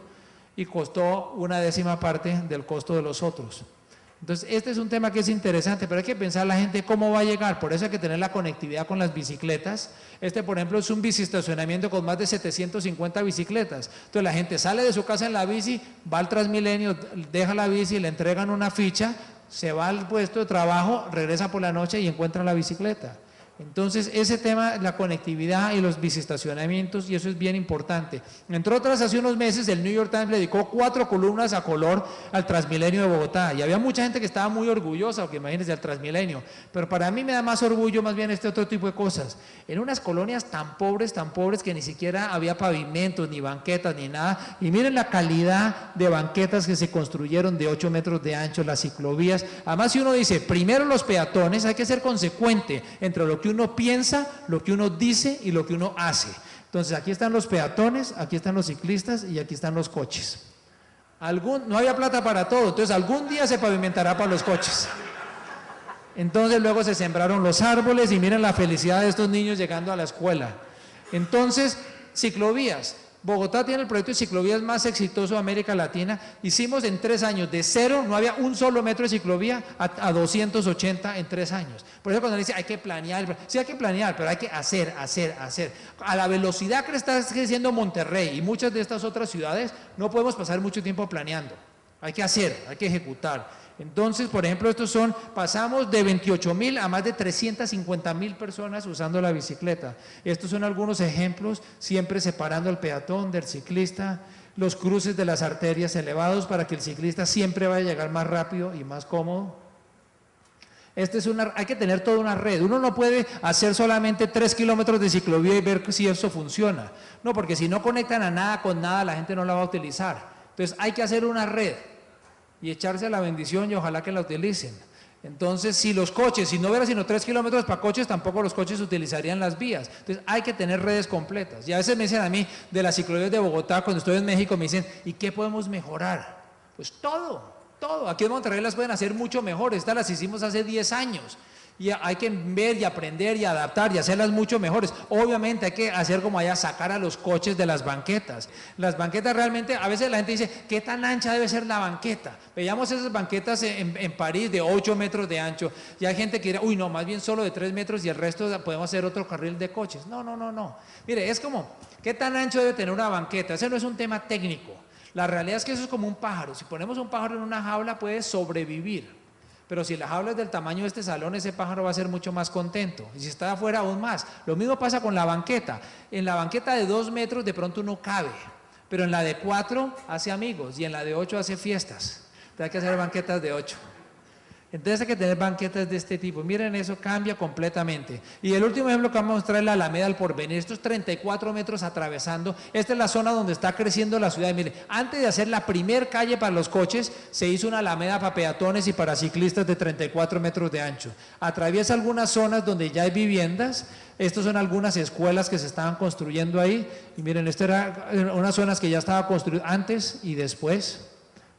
Y costó 1/10 parte del costo de los otros. Entonces, este es un tema que es interesante, pero hay que pensar la gente cómo va a llegar. Por eso hay que tener la conectividad con las bicicletas. Por ejemplo, es un biciestacionamiento con más de 750 bicicletas. Entonces, la gente sale de su casa en la bici, va al Transmilenio, deja la bici, le entregan una ficha, se va al puesto de trabajo, regresa por la noche y encuentra la bicicleta. Entonces, ese tema, la conectividad y los biciestacionamientos, y eso es bien importante. Entre otras, hace unos meses el New York Times le dedicó 4 columnas a color al Transmilenio de Bogotá, y había mucha gente que estaba muy orgullosa, porque imagínense, al Transmilenio, pero para mí me da más orgullo más bien otro tipo de cosas. En unas colonias tan pobres que ni siquiera había pavimentos, ni banquetas, ni nada, y miren la calidad de banquetas que se construyeron de 8 metros de ancho, las ciclovías. Además, si uno dice, primero los peatones, hay que ser consecuente entre lo que uno piensa, lo que uno dice y lo que uno hace. Entonces, aquí están los peatones, aquí están los ciclistas y aquí están los coches. No había plata para todo, entonces algún día se pavimentará para los coches. Entonces luego se sembraron los árboles y miren la felicidad de estos niños llegando a la escuela. Entonces, ciclovías. Bogotá tiene el proyecto de ciclovías más exitoso de América Latina. Hicimos en 3 años, de 0, no había un solo metro de ciclovía, a 280 en 3 años. Por eso cuando dice hay que planear, sí hay que planear, pero hay que hacer. A la velocidad que está creciendo Monterrey y muchas de estas otras ciudades, no podemos pasar mucho tiempo planeando. Hay que hacer, hay que ejecutar. Entonces, por ejemplo, pasamos de 28.000 a más de 350.000 personas usando la bicicleta. Estos son algunos ejemplos, siempre separando al peatón del ciclista, los cruces de las arterias elevados para que el ciclista siempre vaya a llegar más rápido y más cómodo. Hay que tener toda una red. Uno no puede hacer solamente 3 kilómetros de ciclovía y ver si eso funciona. No, porque si no conectan a nada con nada, la gente no la va a utilizar. Entonces, hay que hacer una red y echarse la bendición y ojalá que la utilicen. Entonces, si no hubiera sino 3 kilómetros para coches, tampoco los coches utilizarían las vías. Entonces, hay que tener redes completas. Y a veces me dicen a mí, de las ciclovías de Bogotá, cuando estoy en México, me dicen, ¿y qué podemos mejorar? Pues todo. Aquí en Monterrey las pueden hacer mucho mejor. Estas las hicimos hace 10 años. Y hay que ver y aprender y adaptar y hacerlas mucho mejores. Obviamente hay que hacer como allá, sacar a los coches de las banquetas. Las banquetas realmente, a veces la gente dice, ¿qué tan ancha debe ser la banqueta? Veíamos esas banquetas en París de 8 metros de ancho. Y hay gente que dirá, uy, no, más bien solo de 3 metros y el resto podemos hacer otro carril de coches. No. Mire, es como, ¿qué tan ancho debe tener una banqueta? Ese no es un tema técnico. La realidad es que eso es como un pájaro. Si ponemos un pájaro en una jaula, puede sobrevivir. Pero si la jaula es del tamaño de este salón, ese pájaro va a ser mucho más contento. Y si está afuera, aún más. Lo mismo pasa con la banqueta. En la banqueta de 2 metros de pronto no cabe, pero en la de 4 hace amigos y en la de 8 hace fiestas. Entonces hay que hacer banquetas de 8. Entonces hay que tener banquetas de este tipo. Miren, eso cambia completamente. Y el último ejemplo que vamos a mostrar es la Alameda del Porvenir. Estos 34 metros atravesando. Esta es la zona donde está creciendo la ciudad. Miren, antes de hacer la primer calle para los coches, se hizo una alameda para peatones y para ciclistas de 34 metros de ancho. Atraviesa algunas zonas donde ya hay viviendas. Estas son algunas escuelas que se estaban construyendo ahí. Y miren, estas eran unas zonas que ya estaban construidas antes y después.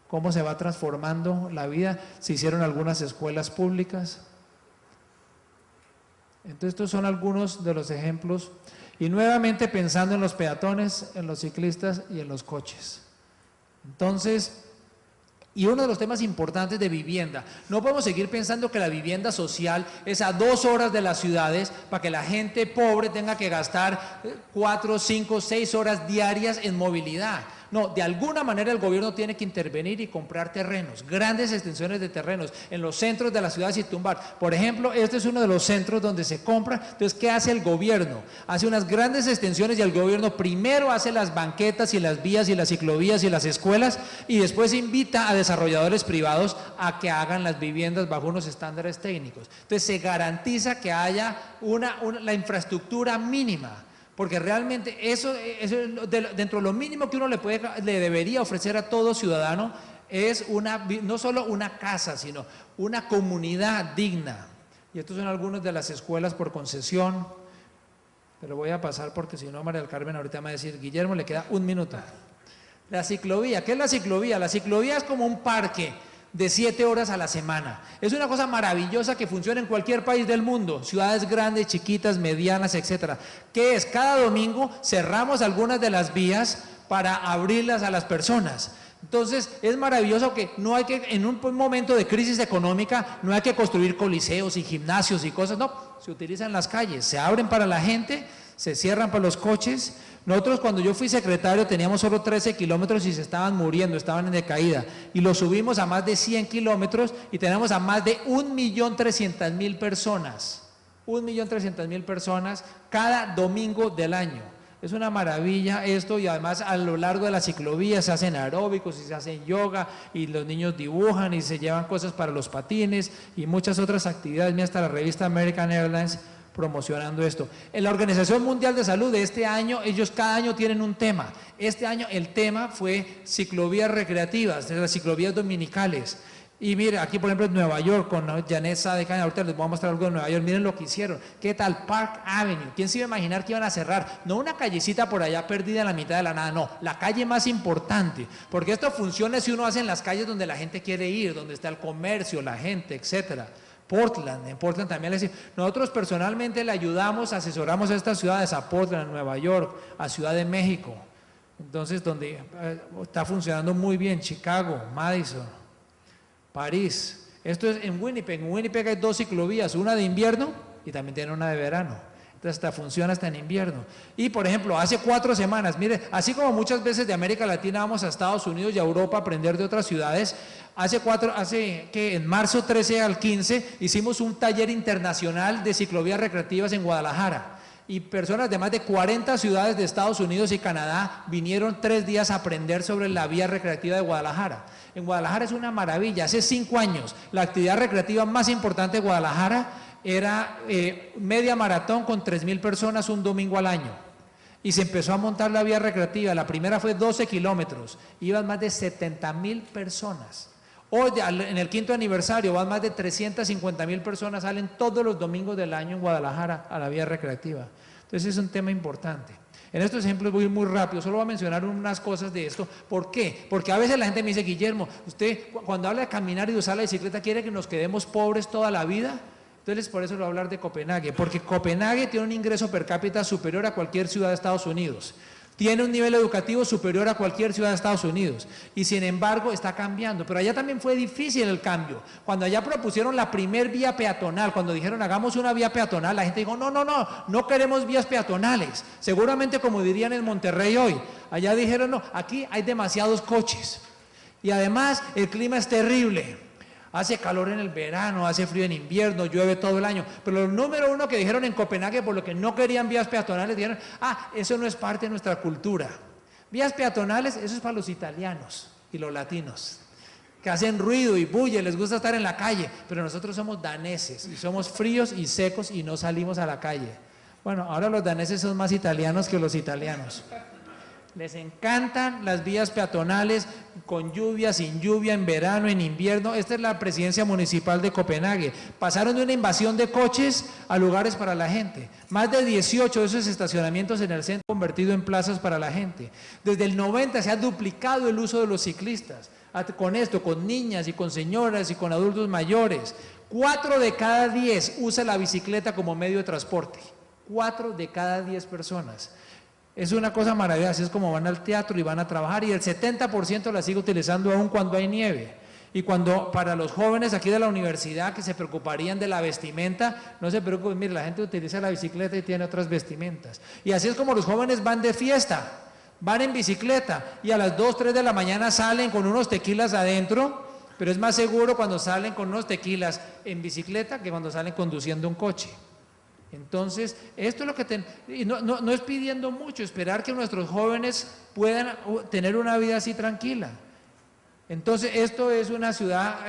Cómo se va transformando la vida. Se hicieron algunas escuelas públicas. Entonces estos son algunos de los ejemplos. Y nuevamente pensando en los peatones, en los ciclistas y en los coches. Entonces, y uno de los temas importantes de vivienda, no podemos seguir pensando que la vivienda social es a 2 horas de las ciudades para que la gente pobre tenga que gastar 4, 5, 6 horas diarias en movilidad. No, de alguna manera el gobierno tiene que intervenir y comprar terrenos, grandes extensiones de terrenos en los centros de las ciudades y tumbar. Por ejemplo, este es uno de los centros donde se compra. Entonces, ¿qué hace el gobierno? Hace unas grandes extensiones y el gobierno primero hace las banquetas y las vías y las ciclovías y las escuelas y después invita a desarrolladores privados a que hagan las viviendas bajo unos estándares técnicos. Entonces, se garantiza que haya la infraestructura mínima. Porque realmente eso dentro de lo mínimo que uno le debería ofrecer a todo ciudadano es no solo una casa, sino una comunidad digna. Y estos son algunos de las escuelas por concesión, pero voy a pasar porque si no María del Carmen ahorita me va a decir, Guillermo, le queda 1 minuto. La ciclovía, ¿qué es la ciclovía? La ciclovía es como un parque de 7 horas a la semana. Es una cosa maravillosa que funciona en cualquier país del mundo, ciudades grandes, chiquitas, medianas, etcétera. ¿Qué es? Cada domingo cerramos algunas de las vías para abrirlas a las personas. Entonces es maravilloso que no hay que, en un momento de crisis económica, no hay que construir coliseos y gimnasios y cosas, no, se utilizan las calles, se abren para la gente, se cierran para los coches. Nosotros cuando yo fui secretario teníamos solo 13 kilómetros y se estaban muriendo, estaban en decaída, y lo subimos a más de 100 kilómetros y tenemos a más de 1.300.000 personas, 1.300.000 personas cada domingo del año. Es una maravilla esto, y además a lo largo de la ciclovía se hacen aeróbicos y se hacen yoga y los niños dibujan y se llevan cosas para los patines y muchas otras actividades. Mira, hasta la revista American Airlines promocionando esto. En la Organización Mundial de Salud de este año, ellos cada año tienen un tema. Este año el tema fue ciclovías recreativas, las ciclovías dominicales. Y mire, aquí por ejemplo en Nueva York, con Janet Sadekan, ahorita les voy a mostrar algo de Nueva York, miren lo que hicieron. ¿Qué tal? Park Avenue. ¿Quién se iba a imaginar que iban a cerrar? No una callecita por allá perdida en la mitad de la nada, no, la calle más importante. Porque esto funciona si uno hace en las calles donde la gente quiere ir, donde está el comercio, la gente, etcétera. En Portland también les decimos, nosotros personalmente le ayudamos, asesoramos a estas ciudades, a Portland, a Nueva York, a Ciudad de México, entonces donde está funcionando muy bien, Chicago, Madison, París. Esto es en Winnipeg hay 2 ciclovías, una de invierno y también tiene una de verano. Entonces funciona hasta en invierno. Y por ejemplo, hace 4 semanas, mire, así como muchas veces de América Latina vamos a Estados Unidos y a Europa a aprender de otras ciudades, en marzo 13 al 15 hicimos un taller internacional de ciclovías recreativas en Guadalajara. Y personas de más de 40 ciudades de Estados Unidos y Canadá vinieron 3 días a aprender sobre la vía recreativa de Guadalajara. En Guadalajara es una maravilla. Hace 5 años, la actividad recreativa más importante de Guadalajara era media maratón con 3.000 personas un domingo al año. Y se empezó a montar la vía recreativa. La primera fue 12 kilómetros. Iban más de 70.000 personas. Hoy, en el 5º aniversario, van más de 350.000 personas, salen todos los domingos del año en Guadalajara a la vía recreativa. Entonces es un tema importante. En estos ejemplos voy a ir muy rápido, solo voy a mencionar unas cosas de esto. ¿Por qué? Porque a veces la gente me dice, Guillermo, usted cuando habla de caminar y de usar la bicicleta, ¿quiere que nos quedemos pobres toda la vida? Entonces por eso le voy a hablar de Copenhague, porque Copenhague tiene un ingreso per cápita superior a cualquier ciudad de Estados Unidos. Tiene un nivel educativo superior a cualquier ciudad de Estados Unidos y sin embargo está cambiando, pero allá también fue difícil el cambio. Cuando allá propusieron la primer vía peatonal, cuando dijeron hagamos una vía peatonal, la gente dijo no queremos vías peatonales, seguramente como dirían en Monterrey hoy. Allá dijeron no, aquí hay demasiados coches y además el clima es terrible. Hace calor en el verano, hace frío en invierno, llueve todo el año. Pero lo número 1 que dijeron en Copenhague, por lo que no querían vías peatonales, dijeron, eso no es parte de nuestra cultura. Vías peatonales, eso es para los italianos y los latinos. que hacen ruido y bulle, les gusta estar en la calle, pero nosotros somos daneses y somos fríos y secos y no salimos a la calle. Bueno, ahora los daneses son más italianos que los italianos. Les encantan las vías peatonales, con lluvia, sin lluvia, en verano, en invierno. Esta es la presidencia municipal de Copenhague. Pasaron de una invasión de coches a lugares para la gente. Más de 18 de esos estacionamientos en el centro convertido en plazas para la gente. Desde el 90 se ha duplicado el uso de los ciclistas. Con esto, con niñas y con señoras y con adultos mayores. 4 de cada 10 usa la bicicleta como medio de transporte. 4 de cada 10 personas. Es una cosa maravillosa, así es como van al teatro y van a trabajar, y el 70% la sigue utilizando aún cuando hay nieve. Y cuando para los jóvenes aquí de la universidad que se preocuparían de la vestimenta, no se preocupen, mire, la gente utiliza la bicicleta y tiene otras vestimentas. Y así es como los jóvenes van de fiesta, van en bicicleta y a las 2, 3 de la mañana salen con unos tequilas adentro, pero es más seguro cuando salen con unos tequilas en bicicleta que cuando salen conduciendo un coche. Entonces, esto es lo que no es pidiendo mucho, esperar que nuestros jóvenes puedan tener una vida así tranquila. Entonces, esto es una ciudad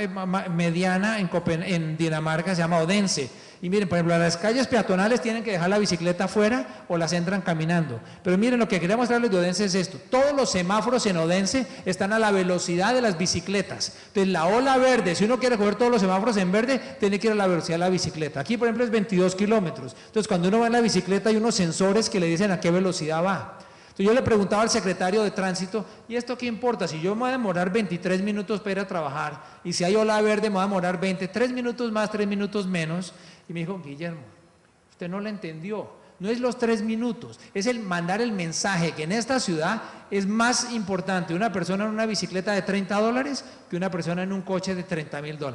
mediana en Dinamarca, se llama Odense. Y miren, por ejemplo, las calles peatonales tienen que dejar la bicicleta afuera o las entran caminando. Pero miren, lo que quería mostrarles de Odense es esto. Todos los semáforos en Odense están a la velocidad de las bicicletas. Entonces, la ola verde, si uno quiere coger todos los semáforos en verde, tiene que ir a la velocidad de la bicicleta. Aquí, por ejemplo, es 22 kilómetros. Entonces, cuando uno va en la bicicleta hay unos sensores que le dicen a qué velocidad va. Entonces, yo le preguntaba al secretario de tránsito, ¿y esto qué importa? Si yo me voy a demorar 23 minutos para ir a trabajar, y si hay ola verde me voy a demorar 3 minutos más, 3 minutos menos. Y me dijo, Guillermo, usted no lo entendió, no es los 3 minutos, es el mandar el mensaje que en esta ciudad es más importante una persona en una bicicleta de $30 que una persona en un coche de $30,000.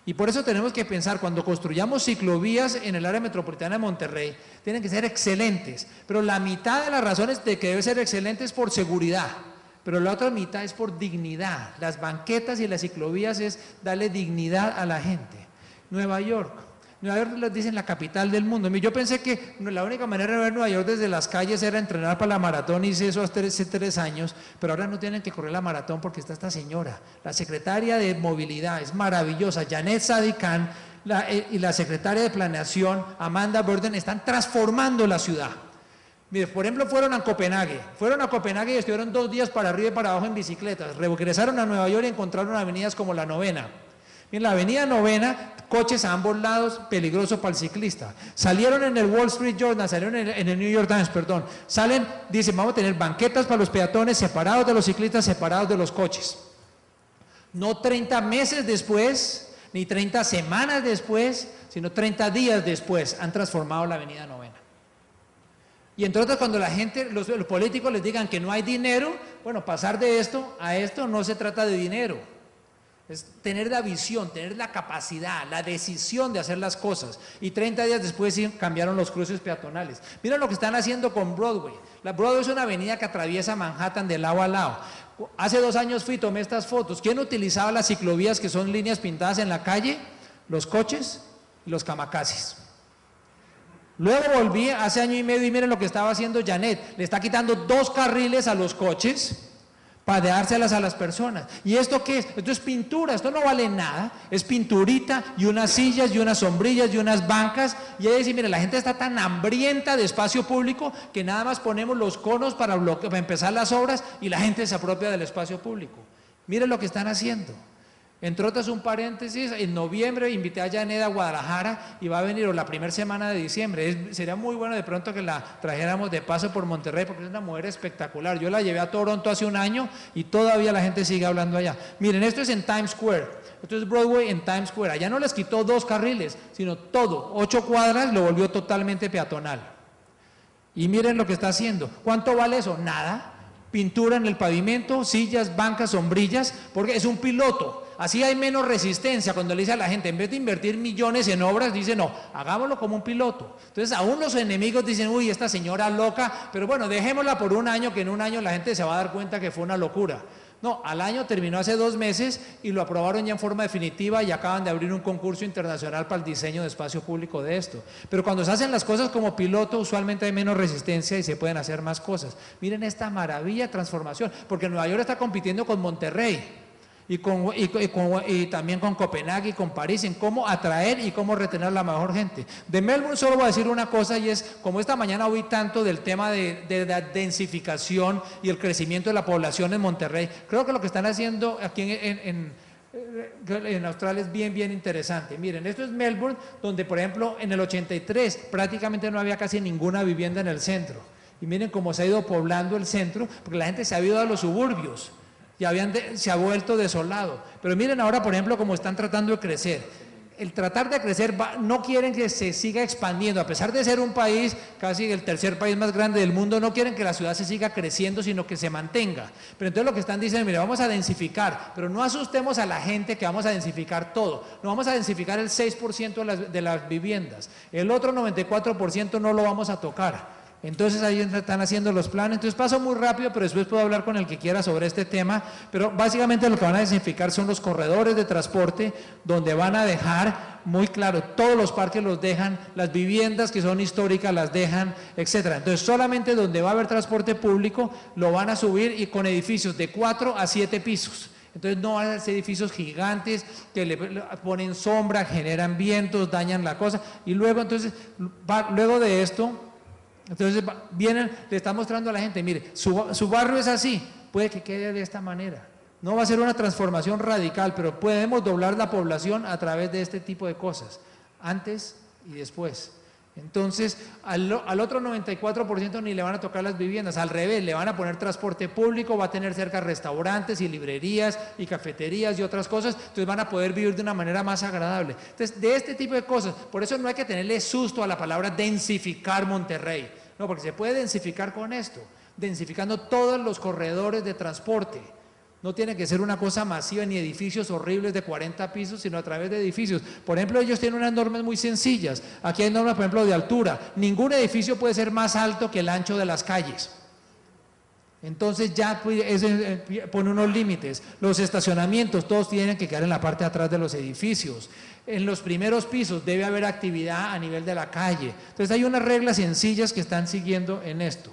Y por eso tenemos que pensar, cuando construyamos ciclovías en el área metropolitana de Monterrey, tienen que ser excelentes, pero la mitad de las razones de que debe ser excelente es por seguridad, pero la otra mitad es por dignidad. Las banquetas y las ciclovías es darle dignidad a la gente. Nueva York les dicen la capital del mundo. Yo pensé que la única manera de ver Nueva York desde las calles era entrenar para la maratón, hice eso hace 3 años, pero ahora no tienen que correr la maratón porque está esta señora, la secretaria de movilidad, es maravillosa, Janet Sadikan, y la secretaria de planeación, Amanda Burden, están transformando la ciudad. Mire, por ejemplo, fueron a Copenhague y estuvieron 2 días para arriba y para abajo en bicicletas, regresaron a Nueva York y encontraron avenidas como la Novena. En la avenida Novena, coches a ambos lados, peligroso para el ciclista. Salieron en el Wall Street Journal, salieron en el New York Times, perdón. Salen, dicen, vamos a tener banquetas para los peatones separados de los ciclistas, separados de los coches. No 30 meses después, ni 30 semanas después, sino 30 días después, han transformado la avenida Novena. Y entonces cuando la gente, los políticos les digan que no hay dinero, bueno, pasar de esto a esto no se trata de dinero. Es tener la visión, tener la capacidad, la decisión de hacer las cosas. Y 30 días después sí cambiaron los cruces peatonales. Miren lo que están haciendo con Broadway. La Broadway es una avenida que atraviesa Manhattan de lado a lado. Hace 2 años fui y tomé estas fotos. ¿Quién utilizaba las ciclovías que son líneas pintadas en la calle? Los coches y los kamikazes. Luego volví hace 1 año y medio y miren lo que estaba haciendo Janet. Le está quitando 2 carriles a los coches para dárselas a las personas. ¿Y esto qué es? Esto es pintura, esto no vale nada, es pinturita y unas sillas y unas sombrillas y unas bancas. Y ella dice, mire, la gente está tan hambrienta de espacio público que nada más ponemos los conos para empezar las obras y la gente se apropia del espacio público. Miren lo que están haciendo. Entre otras, un paréntesis, en noviembre invité a Janet a Guadalajara y va a venir la primera semana de diciembre. Sería muy bueno de pronto que la trajéramos de paso por Monterrey porque es una mujer espectacular. Yo la llevé a Toronto hace 1 año y todavía la gente sigue hablando allá. Miren, esto es en Times Square, esto es Broadway en Times Square. Allá no les quitó 2 carriles, sino todo, 8 cuadras lo volvió totalmente peatonal. Y miren lo que está haciendo. ¿Cuánto vale eso? Nada. Pintura en el pavimento, sillas, bancas, sombrillas, porque es un piloto. Así hay menos resistencia cuando le dice a la gente, en vez de invertir millones en obras, dice no, hagámoslo como un piloto. Entonces aún los enemigos dicen, uy, esta señora loca, pero bueno, dejémosla por 1 año, que en 1 año la gente se va a dar cuenta que fue una locura. No, al año terminó hace 2 meses y lo aprobaron ya en forma definitiva y acaban de abrir un concurso internacional para el diseño de espacio público de esto. Pero cuando se hacen las cosas como piloto, usualmente hay menos resistencia y se pueden hacer más cosas. Miren esta maravilla de transformación, porque Nueva York está compitiendo con Monterrey. y también con Copenhague y con París, en cómo atraer y cómo retener la mejor gente. De Melbourne solo voy a decir una cosa, y es, como esta mañana oí tanto del tema de la densificación y el crecimiento de la población en Monterrey, creo que lo que están haciendo aquí en Australia es bien interesante. Miren, esto es Melbourne, donde por ejemplo en el 83 prácticamente no había casi ninguna vivienda en el centro. Y miren cómo se ha ido poblando el centro, porque la gente se ha ido a los suburbios y se ha vuelto desolado. Pero miren ahora, por ejemplo, cómo están tratando de crecer. El tratar de crecer, no quieren que se siga expandiendo, a pesar de ser un país, casi el tercer país más grande del mundo, no quieren que la ciudad se siga creciendo, sino que se mantenga. Pero entonces lo que están diciendo, mire, vamos a densificar, pero no asustemos a la gente que vamos a densificar todo. No vamos a densificar el 6% de las viviendas, el otro 94% no lo vamos a tocar. Entonces ahí están haciendo los planes. Entonces paso muy rápido, pero después puedo hablar con el que quiera sobre este tema. Pero básicamente lo que van a densificar son los corredores de transporte, donde van a dejar muy claro, todos los parques los dejan, las viviendas que son históricas las dejan, etcétera. Entonces solamente donde va a haber transporte público lo van a subir, y con edificios de 4 a 7 pisos. Entonces no van a ser edificios gigantes que le ponen sombra, generan vientos, dañan la cosa. Y luego entonces, luego de esto, entonces vienen, le están mostrando a la gente, mire, su barrio es así, puede que quede de esta manera. No va a ser una transformación radical, pero podemos doblar la población a través de este tipo de cosas, antes y después. Entonces, al otro 94% ni le van a tocar las viviendas, al revés, le van a poner transporte público, va a tener cerca restaurantes y librerías y cafeterías y otras cosas, entonces van a poder vivir de una manera más agradable. Entonces, de este tipo de cosas, por eso no hay que tenerle susto a la palabra densificar Monterrey, no, porque se puede densificar con esto, densificando todos los corredores de transporte. No tiene que ser una cosa masiva ni edificios horribles de 40 pisos, sino a través de edificios. Por ejemplo, ellos tienen unas normas muy sencillas. Aquí hay normas, por ejemplo, de altura. Ningún edificio puede ser más alto que el ancho de las calles. Entonces ya pone unos límites. Los estacionamientos, todos tienen que quedar en la parte de atrás de los edificios. En los primeros pisos debe haber actividad a nivel de la calle. Entonces hay unas reglas sencillas que están siguiendo en esto.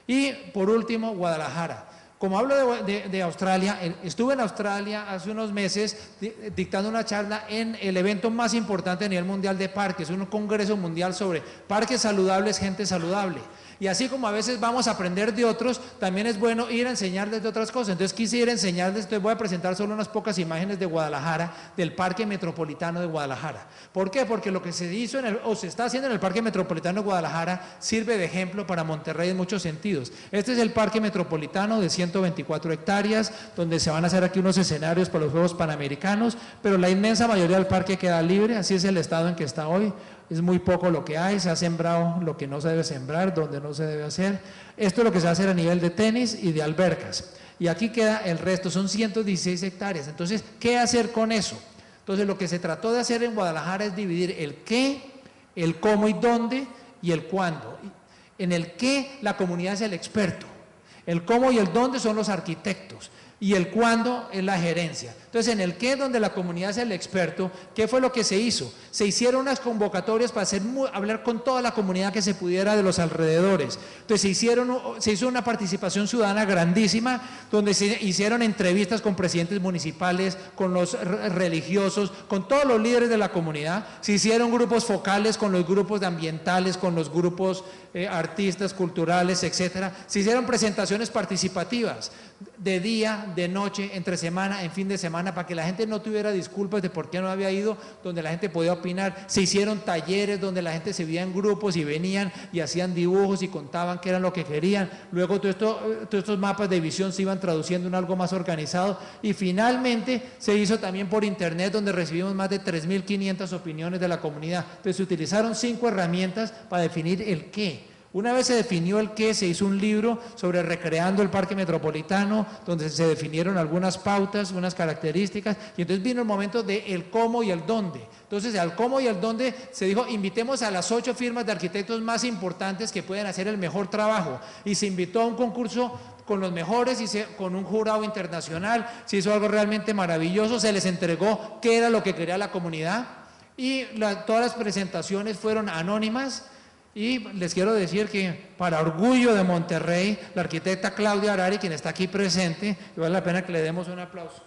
Y por último, Guadalajara. Como hablo de Australia, estuve en Australia hace unos meses dictando una charla en el evento más importante a nivel mundial de parques, un congreso mundial sobre parques saludables, gente saludable. Y así como a veces vamos a aprender de otros, también es bueno ir a enseñarles de otras cosas. Entonces quise ir a enseñarles, entonces voy a presentar solo unas pocas imágenes de Guadalajara, del Parque Metropolitano de Guadalajara. ¿Por qué? Porque lo que se hizo o se está haciendo en el Parque Metropolitano de Guadalajara sirve de ejemplo para Monterrey en muchos sentidos. Este es el Parque Metropolitano de 124 hectáreas, donde se van a hacer aquí unos escenarios para los Juegos Panamericanos, pero la inmensa mayoría del parque queda libre, así es el estado en que está hoy. Es muy poco lo que hay, se ha sembrado lo que no se debe sembrar, donde no se debe hacer. Esto es lo que se va a hacer a nivel de tenis y de albercas. Y aquí queda el resto, son 116 hectáreas. Entonces, ¿qué hacer con eso? Entonces, lo que se trató de hacer en Guadalajara es dividir el qué, el cómo y dónde, y el cuándo. En el qué, la comunidad es el experto. El cómo y el dónde son los arquitectos. Y el cuándo es la gerencia. Entonces, en el qué, donde la comunidad es el experto, ¿qué fue lo que se hizo? Se hicieron unas convocatorias para hablar con toda la comunidad que se pudiera de los alrededores. Entonces, se hizo una participación ciudadana grandísima, donde se hicieron entrevistas con presidentes municipales, con los religiosos, con todos los líderes de la comunidad. Se hicieron grupos focales con los grupos ambientales, con los grupos artistas, culturales, etcétera. Se hicieron presentaciones participativas de día, de noche, entre semana, en fin de semana, para que la gente no tuviera disculpas de por qué no había ido, donde la gente podía opinar. Se hicieron talleres donde la gente se veía en grupos y venían y hacían dibujos y contaban qué era lo que querían. Luego todos estos mapas de visión se iban traduciendo en algo más organizado, y finalmente se hizo también por internet, donde recibimos más de 3.500 opiniones de la comunidad. Entonces se utilizaron 5 herramientas para definir el qué. Una vez se definió el qué, se hizo un libro sobre recreando el Parque Metropolitano, donde se definieron algunas pautas, unas características, y entonces vino el momento de el cómo y el dónde. Entonces, al cómo y al dónde se dijo, invitemos a las 8 firmas de arquitectos más importantes que pueden hacer el mejor trabajo, y se invitó a un concurso con los mejores y con un jurado internacional. Se hizo algo realmente maravilloso, se les entregó qué era lo que quería la comunidad, y todas las presentaciones fueron anónimas. Y les quiero decir que, para orgullo de Monterrey, la arquitecta Claudia Harari, quien está aquí presente, y vale la pena que le demos un aplauso.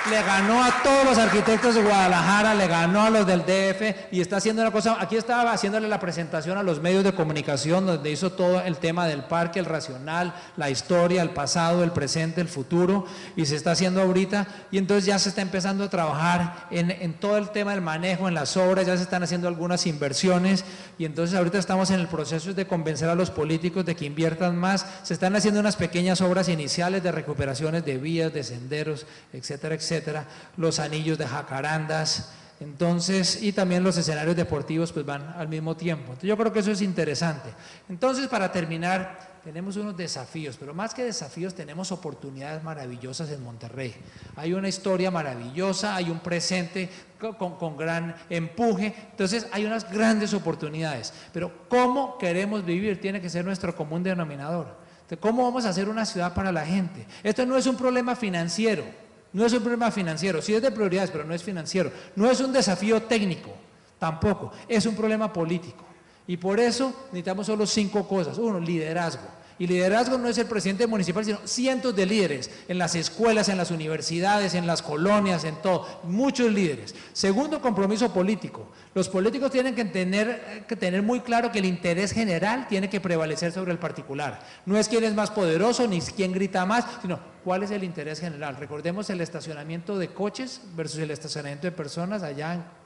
le ganó a todos los arquitectos de Guadalajara, le ganó a los del DF y está haciendo una cosa. Aquí estaba haciéndole la presentación a los medios de comunicación donde hizo todo el tema del parque, el racional, la historia, el pasado, el presente, el futuro, y se está haciendo ahorita, y entonces ya se está empezando a trabajar en todo el tema del manejo, en las obras, ya se están haciendo algunas inversiones, y entonces ahorita estamos en el proceso de convencer a los políticos de que inviertan más. Se están haciendo unas pequeñas obras iniciales de recuperaciones de vías, de senderos, etcétera, etcétera, los anillos de jacarandas, entonces, y también los escenarios deportivos pues van al mismo tiempo. Entonces yo creo que eso es interesante. Entonces, para terminar, tenemos unos desafíos, pero más que desafíos tenemos oportunidades maravillosas en Monterrey. Hay una historia maravillosa, hay un presente con gran empuje, entonces hay unas grandes oportunidades, pero ¿cómo queremos vivir? Tiene que ser nuestro común denominador. Entonces, ¿cómo vamos a hacer una ciudad para la gente? Esto no es un problema financiero, no es un problema financiero, sí es de prioridades, pero no es financiero, no es un desafío técnico, tampoco, es un problema político. Y por eso necesitamos solo 5 cosas. 1, liderazgo. Y liderazgo no es el presidente municipal, sino cientos de líderes en las escuelas, en las universidades, en las colonias, en todo, muchos líderes. 2, compromiso político. Los políticos tienen que tener muy claro que el interés general tiene que prevalecer sobre el particular. No es quién es más poderoso, ni quién grita más, sino cuál es el interés general. Recordemos el estacionamiento de coches versus el estacionamiento de personas allá en...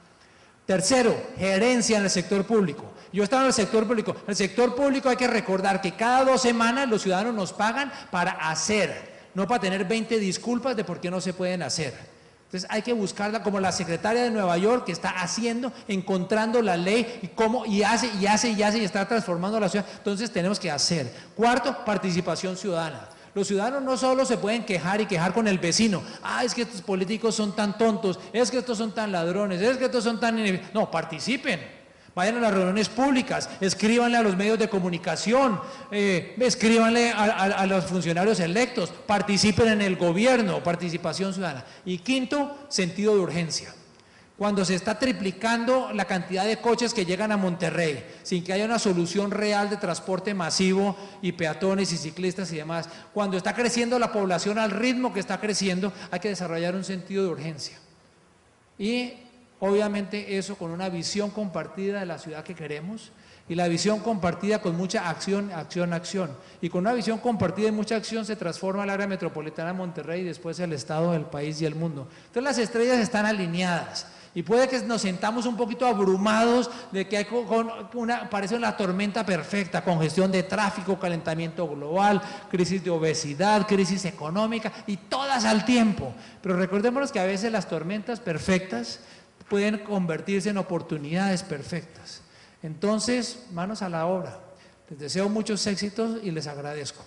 3, gerencia en el sector público. Yo estaba en el sector público. En el sector público hay que recordar que cada 2 semanas los ciudadanos nos pagan para hacer, no para tener 20 disculpas de por qué no se pueden hacer. Entonces hay que buscarla, como la secretaria de Nueva York que está haciendo, encontrando la ley y cómo, y hace y está transformando la ciudad. Entonces tenemos que hacer. 4, participación ciudadana. Los ciudadanos no solo se pueden quejar y quejar con el vecino, es que estos políticos son tan tontos, es que estos son tan ladrones, es que estos son tan... No, participen, vayan a las reuniones públicas, escríbanle a los medios de comunicación, escríbanle a los funcionarios electos, participen en el gobierno, participación ciudadana. Y 5, sentido de urgencia. Cuando se está triplicando la cantidad de coches que llegan a Monterrey, sin que haya una solución real de transporte masivo y peatones y ciclistas y demás, cuando está creciendo la población al ritmo que está creciendo, hay que desarrollar un sentido de urgencia. Y obviamente eso con una visión compartida de la ciudad que queremos, y la visión compartida con mucha acción. Y con una visión compartida y mucha acción se transforma el área metropolitana de Monterrey y después el estado del país y el mundo. Entonces las estrellas están alineadas. Y puede que nos sentamos un poquito abrumados de que hay parece una tormenta perfecta, congestión de tráfico, calentamiento global, crisis de obesidad, crisis económica, y todas al tiempo. Pero recordémonos que a veces las tormentas perfectas pueden convertirse en oportunidades perfectas. Entonces, manos a la obra. Les deseo muchos éxitos y les agradezco.